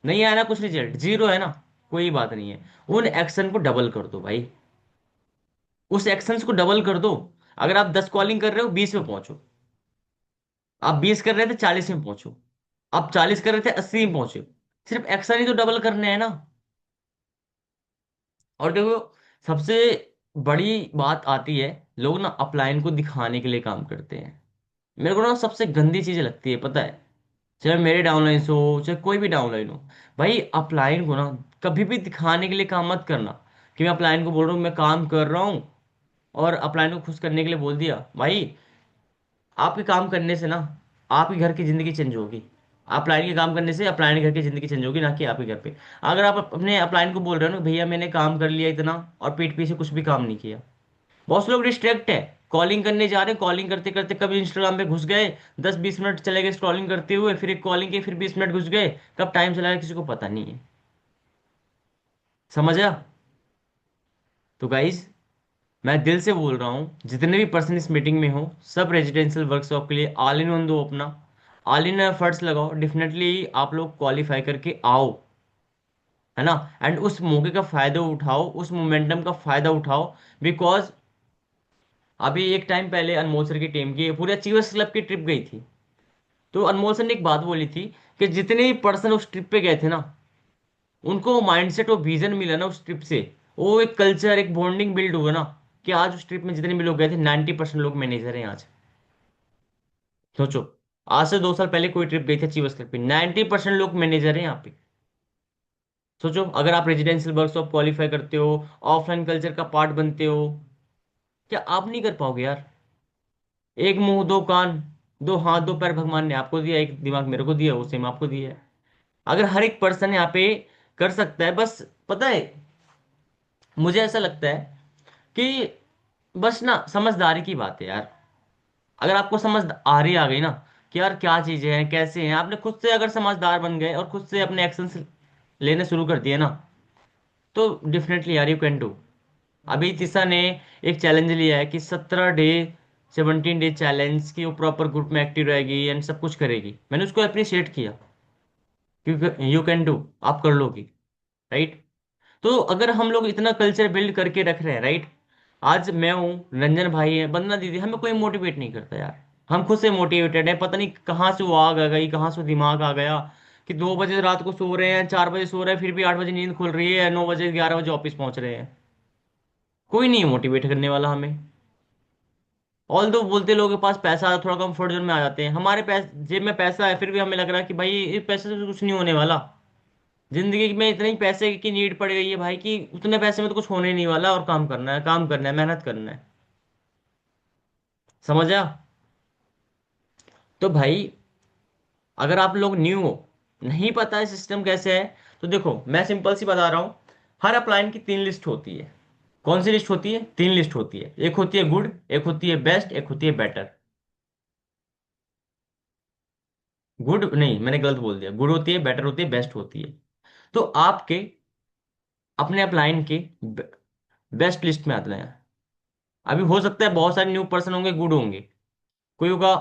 नहीं आया ना कुछ रिजल्ट, जीरो है ना, कोई बात नहीं है। उन एक्शन को डबल कर दो भाई, उस एक्शंस को डबल कर दो। अगर आप 10 कॉलिंग कर रहे हो, 20 में पहुंचो। आप 20 कर रहे थे, 40 में पहुंचो। आप 40 कर रहे थे, 80 में पहुंचो। सिर्फ एक्शन ही तो डबल करने हैं ना। और देखो, सबसे बड़ी बात आती है लोग ना अपलाइन को दिखाने के लिए काम करते हैं। मेरे को ना सबसे गंदी चीज लगती है पता है, चाहे मेरे डाउनलाइन हो चाहे कोई भी डाउनलाइन हो, भाई अपलाइन को ना कभी भी दिखाने के लिए काम मत करना। कि मैं अपलाइन को बोल रहा हूँ मैं काम कर रहा हूँ, और अपलाइन को खुश करने के लिए बोल दिया। भाई आपके काम करने से ना आपके घर की जिंदगी चेंज होगी। अपलाइन के काम करने से अपलाइन के घर की जिंदगी चेंज होगी, ना कि आपके घर पे। अगर आप अपने अपलाइन को बोल रहे हो ना भैया मैंने काम कर लिया इतना, और पीठ पीछे कुछ भी काम नहीं किया। बहुत से लोग डिस्ट्रैक्ट है, कॉलिंग करने जा रहे हैं, कॉलिंग करते करते कभी इंस्टाग्राम पे घुस गए, 10-20 मिनट चले गए स्क्रॉलिंग करते हुए, फिर एक कॉलिंग के फिर 20 मिनट घुस गए, कब टाइम चला गया किसी को पता नहीं है। समझा? तो गाइज मैं दिल से बोल रहा हूँ जितने भी पर्सन इस मीटिंग में हो, सब रेजिडेंशियल वर्कशॉप के लिए ऑल इन वन दो अपना, ऑल इन एफर्ट्स लगाओ, डेफिनेटली आप लोग क्वालिफाई करके आओ, है ना। एंड उस मौके का फायदा उठाओ, उस मोमेंटम का फायदा उठाओ। बिकॉज अभी एक टाइम पहले अनमोल सर की टीम की पूरे अचीवर्स क्लब की ट्रिप गई थी। तो अनमोल सर ने एक बात बोली थी कि जितने भी पर्सन उस ट्रिप पे गए थे ना, उनको माइंडसेट और विजन मिला ना उस ट्रिप से, वो एक कल्चर एक बॉन्डिंग बिल्ड हुआ ना, कि आज उस ट्रिप में जितने भी लोग गए थे 90% लोग मैनेजर हैं आज। सोचो, आज से 2 साल पहले कोई ट्रिप गई थी अचीवर्स क्लब पे, 90% लोग मैनेजर हैं यहाँ पे। सोचो अगर आप रेजिडेंशियल वर्कशॉप क्वालिफाई करते हो, ऑफलाइन कल्चर का पार्ट बनते हो, क्या आप नहीं कर पाओगे यार? एक मुंह दो कान, दो हाथ दो पैर भगवान ने आपको दिया, एक दिमाग मेरे को दिया, वो सेम आपको दिया है। अगर हर एक पर्सन यहाँ पे कर सकता है, बस पता है मुझे ऐसा लगता है कि बस ना समझदारी की बात है यार। अगर आपको समझ आ रही आ गई ना कि यार क्या चीजें हैं कैसे हैं, आपने खुद से अगर समझदार बन गए और खुद से अपने एक्शंस लेने शुरू कर दिए ना, तो डेफिनेटली यार यू कैन डू। अभी तीसा ने एक चैलेंज लिया है कि 17 डे 17 डे चैलेंज की वो प्रॉपर ग्रुप में एक्टिव रहेगी एंड सब कुछ करेगी। मैंने उसको अप्रिशिएट किया क्योंकि यू कैन डू, आप कर लोगी, राइट। तो अगर हम लोग इतना कल्चर बिल्ड करके रख रहे हैं, राइट, आज मैं हूँ, रंजन भाई है, वंदना दीदी, हमें कोई मोटिवेट नहीं करता यार। हम खुद से मोटिवेटेड है, पता नहीं कहाँ से वो आग आ गई, कहाँ से वो दिमाग आ गया कि 2 बजे रात को सो रहे हैं, 4 बजे सो रहे हैं, फिर भी 8 बजे नींद खुल रही है, 9 बजे 11 बजे ऑफिस पहुंच रहे हैं। कोई नहीं है मोटिवेट करने वाला हमें। ऑल दो बोलते लोगों के पास पैसा है, थोड़ा कंफर्ट जोन में आ जाते हैं, हमारे जेब में पैसा है फिर भी हमें लग रहा है कि भाई इस पैसे से तो कुछ नहीं होने वाला। जिंदगी में इतने ही पैसे की नीड पड़ गई है भाई कि उतने पैसे में तो कुछ होने नहीं वाला, और काम करना है, काम करना है, मेहनत करना है। समझा? तो भाई अगर आप लोग न्यू हो, नहीं पता है सिस्टम कैसे है, तो देखो मैं सिंपल सी बता रहा हूँ। हर अपलाइन की 3 लिस्ट होती है। कौन सी लिस्ट होती है? 3 लिस्ट होती है। एक होती है गुड, एक होती है बेस्ट, एक होती है बेटर। गुड नहीं, मैंने गलत बोल दिया, गुड होती है, बेटर होती है, बेस्ट होती है। तो आपके अपने अपलाइन के बेस्ट लिस्ट में आते हैं। अभी हो सकता है बहुत सारे न्यू पर्सन होंगे गुड होंगे, कोई होगा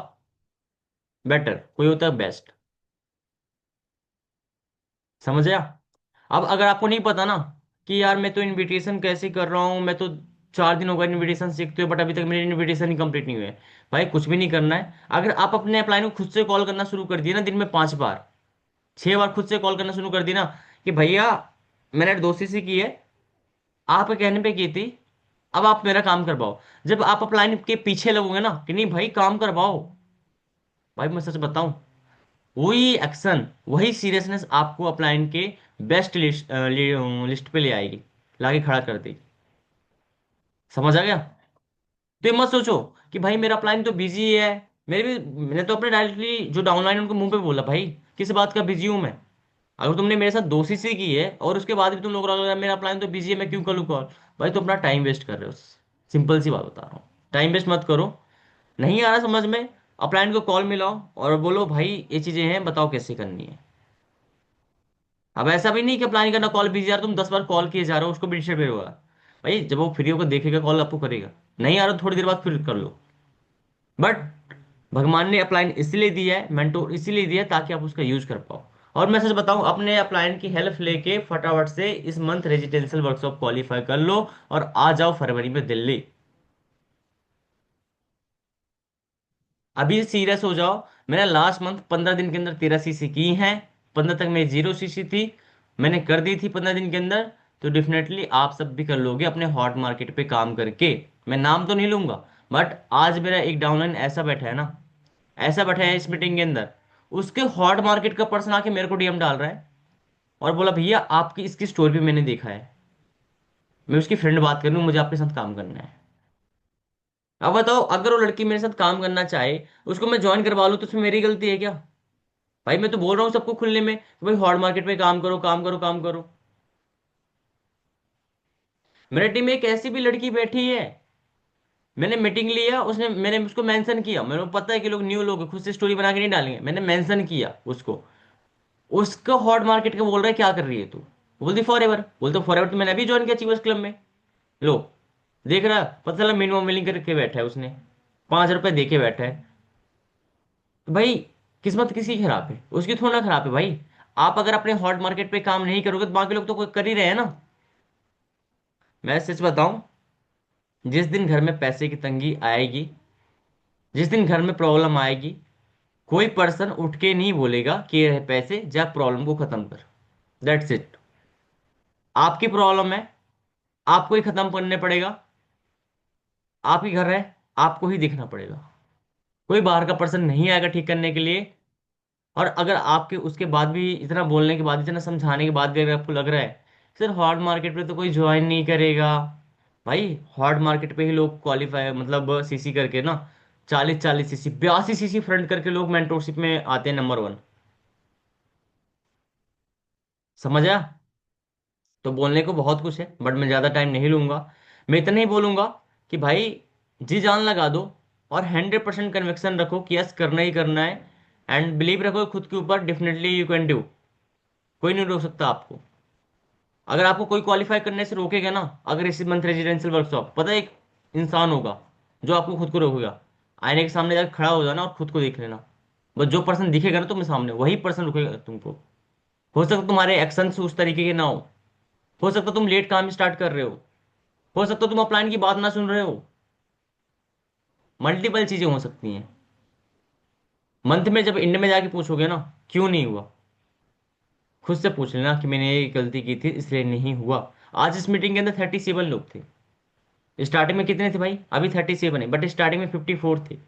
बेटर, कोई होता है बेस्ट। समझ आया? अब अगर आपको नहीं पता ना कि यार मैं तो इनविटेशन कैसे कर रहा हूँ, मैं तो 4 दिन हो गए इनविटेशन सीखते हुए बट अभी तक मेरे इनविटेशन ही कंप्लीट नहीं हुए, भाई कुछ भी नहीं करना है। अगर आप अपने अपलाइन को खुद से कॉल करना शुरू कर दिए ना, दिन में 5 बार 6 बार खुद से कॉल करना शुरू कर दिया ना कि भैया मैंने दोस्ती से की है, आपके कहने पे की थी, अब आप मेरा काम करवाओ। जब आप अपलाइन के पीछे लगोगे ना कि नहीं भाई काम करवाओ, भाई मैं सच बताऊं, वही एक्शन वही सीरियसनेस आपको अपलाइन के बेस्ट लिस्ट पे ले आएगी, लाके खड़ा कर देगी। समझ आ गया? तो ये मत सोचो कि भाई मेरा अपलाइन तो बिजी है। मैंने तो अपने डायरेक्टली जो डाउनलाइन उनको मुंह पे बोला, भाई किस बात का बिजी हूं मैं? अगर तुमने मेरे साथ दोस्ती से की है और उसके बाद भी तुम लोग मेरा प्लान तो बिजी है मैं क्यों करूँ कॉल, भाई तुम अपना टाइम वेस्ट कर रहे हो। सिंपल सी बात बता रहा हूँ, टाइम वेस्ट मत करो। नहीं आ रहा समझ में, अपलाइन को कॉल मिलाओ और बोलो भाई ये चीजें हैं बताओ कैसे करनी है। अब ऐसा भी नहीं कि प्लान करना कॉल बिजी, यार तुम 10 बार कॉल किए जा रहे हो उसको भी डिस्टर्ब होगा। भाई जब वो फ्री होकर देखेगा कॉल आपको करेगा, नहीं आ रहा तो थोड़ी देर बाद फिर कर लो। बट भगवान ने अप्लायन इसीलिए दिया है, मेंटोर इसीलिए दिया है ताकि आप उसका यूज कर पाओ। और मैं सच बताऊं, अपने अप्लायन की हेल्प लेके फटाफट से इस मंथ रेजिडेंशियल वर्कशॉप क्वालिफाई कर लो और आ जाओ फरवरी में दिल्ली। अभी सीरियस हो जाओ। मैंने लास्ट मंथ 15 दिन के अंदर 13 सीसी की हैं। 15 तक मेरी 0 सीसी थी, मैंने कर दी थी 15 दिन के अंदर। तो डेफिनेटली आप सब भी कर लोगे अपने हॉट मार्केट पे काम करके। मैं नाम तो नहीं लूंगा, बट आज मेरा एक डाउनलाइन ऐसा बैठा है ना, ऐसा बैठा है इस मीटिंग के अंदर, उसके हॉट मार्केट का पर्सन आके मेरे को डीएम डाल रहा है और बोला भैया आपकी इसकी स्टोरी भी मैंने देखा है, मैं उसकी फ्रेंड बात कर रही हूँ, मुझे आपके साथ काम करना है। अब बताओ, अगर वो लड़की मेरे साथ काम करना चाहे, उसको मैं ज्वाइन करवा लूँ, तो उसमें मेरी गलती है क्या? भाई मैं तो बोल रहा हूँ सबको खुलने में कि भाई हॉट मार्केट पे काम करो, काम करो, काम करो। मेरे टीम में एक ऐसी भी लड़की बैठी है, मैंने मीटिंग लिया, उसने मैंने उसको मेंशन किया, मेरे को पता है कि लोग न्यू लोग हैं, खुद से स्टोरी बना के नहीं डालेंगे, मैंने मेंशन किया उसको। उसका हॉट मार्केट का बोल रहा है क्या कर रही है तू? बोलती फॉर एवर, बोलते फॉर एवर तो मैंने अभी ज्वाइन किया चीवर्स क्लब में। लो, देख रहा, पता चला मिनिमम बिलिंग करके बैठा है उसने, 5 रुपए दे के बैठा है। तो भाई किस्मत किसकी खराब है? उसकी थोड़ा ना खराब है भाई। आप अगर अपने हॉट मार्केट पे काम नहीं करोगे तो बाकी लोग तो कोई कर ही रहे हैं ना। मैं सच बताऊं, जिस दिन घर में पैसे की तंगी आएगी, जिस दिन घर में प्रॉब्लम आएगी, कोई पर्सन उठ के नहीं बोलेगा कि ये रहे पैसे, जा प्रॉब्लम को खत्म कर। That's it. आपकी प्रॉब्लम है, आपको ही खत्म करने पड़ेगा। आप ही घर है, आपको ही देखना पड़ेगा। कोई बाहर का पर्सन नहीं आएगा ठीक करने के लिए। और अगर आपके उसके बाद भी, इतना बोलने के बाद, इतना समझाने के बाद भी अगर आपको लग रहा है सर हॉट मार्केट पे तो कोई ज्वाइन नहीं करेगा, भाई हॉट मार्केट पे ही लोग क्वालिफाई, मतलब सीसी करके ना, 40 40 सीसी, 82 सीसी फ्रंट करके लोग मेंटोरशिप में आते हैं नंबर 1। समझा? तो बोलने को बहुत कुछ है, बट मैं ज़्यादा टाइम नहीं लूंगा। मैं इतना ही बोलूंगा कि भाई जी जान लगा दो, और 100% कन्विक्शन रखो कि यस करना ही करना है। एंड बिलीव रखो खुद के ऊपर, डेफिनेटली यू कैन डू। कोई नहीं रोक सकता आपको। अगर आपको कोई क्वालिफाई करने से रोकेगा ना, अगर इसी मंथ रेजिडेंशियल वर्कशॉप, पता है एक इंसान होगा जो आपको खुद को रोकेगा। आईने के सामने जाकर खड़ा हो जाना और खुद को देख लेना। बस जो पर्सन दिखेगा ना तुम्हें सामने, वही पर्सन रुकेगा तुमको। हो सकता है तुम्हारे एक्शन उस तरीके के ना हो सकता है तुम लेट काम स्टार्ट कर रहे हो सकता है तुम अपलाइन की बात ना सुन रहे हो। मल्टीपल चीजें हो सकती हैं। मंथ में जब एंड में जाके पूछोगे ना क्यों नहीं हुआ, खुद से पूछ लेना कि मैंने ये गलती की थी इसलिए नहीं हुआ। आज इस मीटिंग के अंदर 37 लोग थे। स्टार्टिंग में कितने थे भाई? अभी 37 है, बट स्टार्टिंग में 54 थे।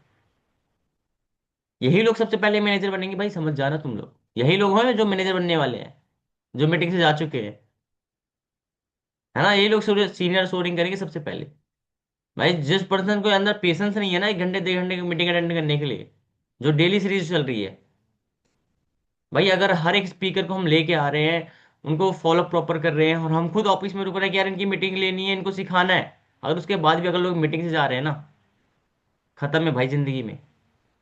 यही लोग सबसे पहले मैनेजर बनेंगे भाई, समझ जाना तुम लोग। यही लोग हैं जो मैनेजर बनने वाले हैं, जो मीटिंग से जा चुके हैं, है ना। यही लोग सीनियर सोर्टिंग करेंगे सबसे पहले। भाई जिस पर्सन को अंदर पेशेंस नहीं है ना 1 घंटे 2 घंटे की मीटिंग अटेंड करने के लिए, जो डेली सीरीज चल रही है, भाई अगर हर एक स्पीकर को हम लेके आ रहे हैं, उनको फॉलो प्रॉपर कर रहे हैं, और हम खुद ऑफिस में रुक रहे हैं कि यार इनकी मीटिंग लेनी है, इनको सिखाना है, अगर उसके बाद भी अगर लोग मीटिंग से जा रहे हैं ना, खत्म है भाई जिंदगी में।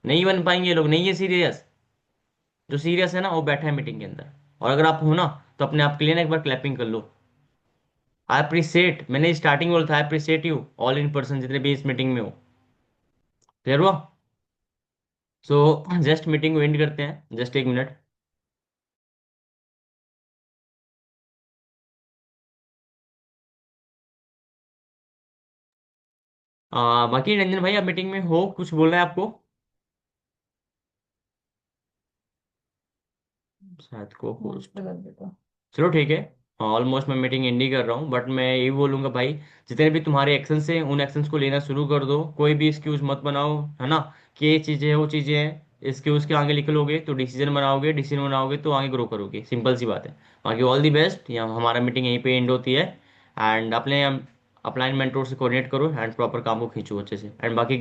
नहीं बन पाएंगे ये लोग, नहीं है सीरियस। जो सीरियस है ना वो बैठा है मीटिंग के अंदर। और अगर आप हो ना, तो अपने आप के लिए ना एक बार क्लैपिंग कर लो। आई अप्रिशिएट, मैंने स्टार्टिंग बोला था, I appreciate you all in person जितने भी इस मीटिंग में हो। क्लियर हुआ? सो जस्ट मीटिंग को एंड करते हैं, जस्ट 1 मिनट। बाकी रंजन भाई, आप मीटिंग में हो, कुछ बोलना है आपको? शायद को नमस्ते होस्ट। कर देता। चलो ठीक है। ऑलमोस्ट मैं मीटिंग एंड ही कर रहा हूँ, बट मैं यही बोलूंगा भाई, जितने भी तुम्हारे एक्शंस हैं उन एक्शंस को लेना शुरू कर दो। कोई भी एक्सक्यूज मत बनाओ, है ना, कि ये चीज़ें हैं वो चीज़ें हैं। एक्सक्यूज के आगे लिख लोगे तो डिसीजन बनाओगे, डिसीजन बनाओगे तो आगे ग्रो करोगे, सिंपल सी बात है। बाकी ऑल दी बेस्ट। यहाँ हमारा मीटिंग यहीं पे एंड होती है। एंड अपने अपलाइन मेंटोर से कोऑर्डिनेट करो एंड प्रॉपर काम को खींचो अच्छे से। एंड बाकी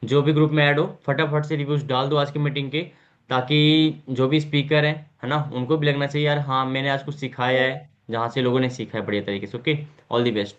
जो भी ग्रुप में ऐड हो, फटाफट से रिव्यूज डाल दो आज की मीटिंग के, ताकि जो भी स्पीकर है ना, उनको भी लगना चाहिए यार हाँ मैंने आज कुछ सिखाया है, जहाँ से लोगों ने सीखा है बढ़िया तरीके से। Okay, all the best.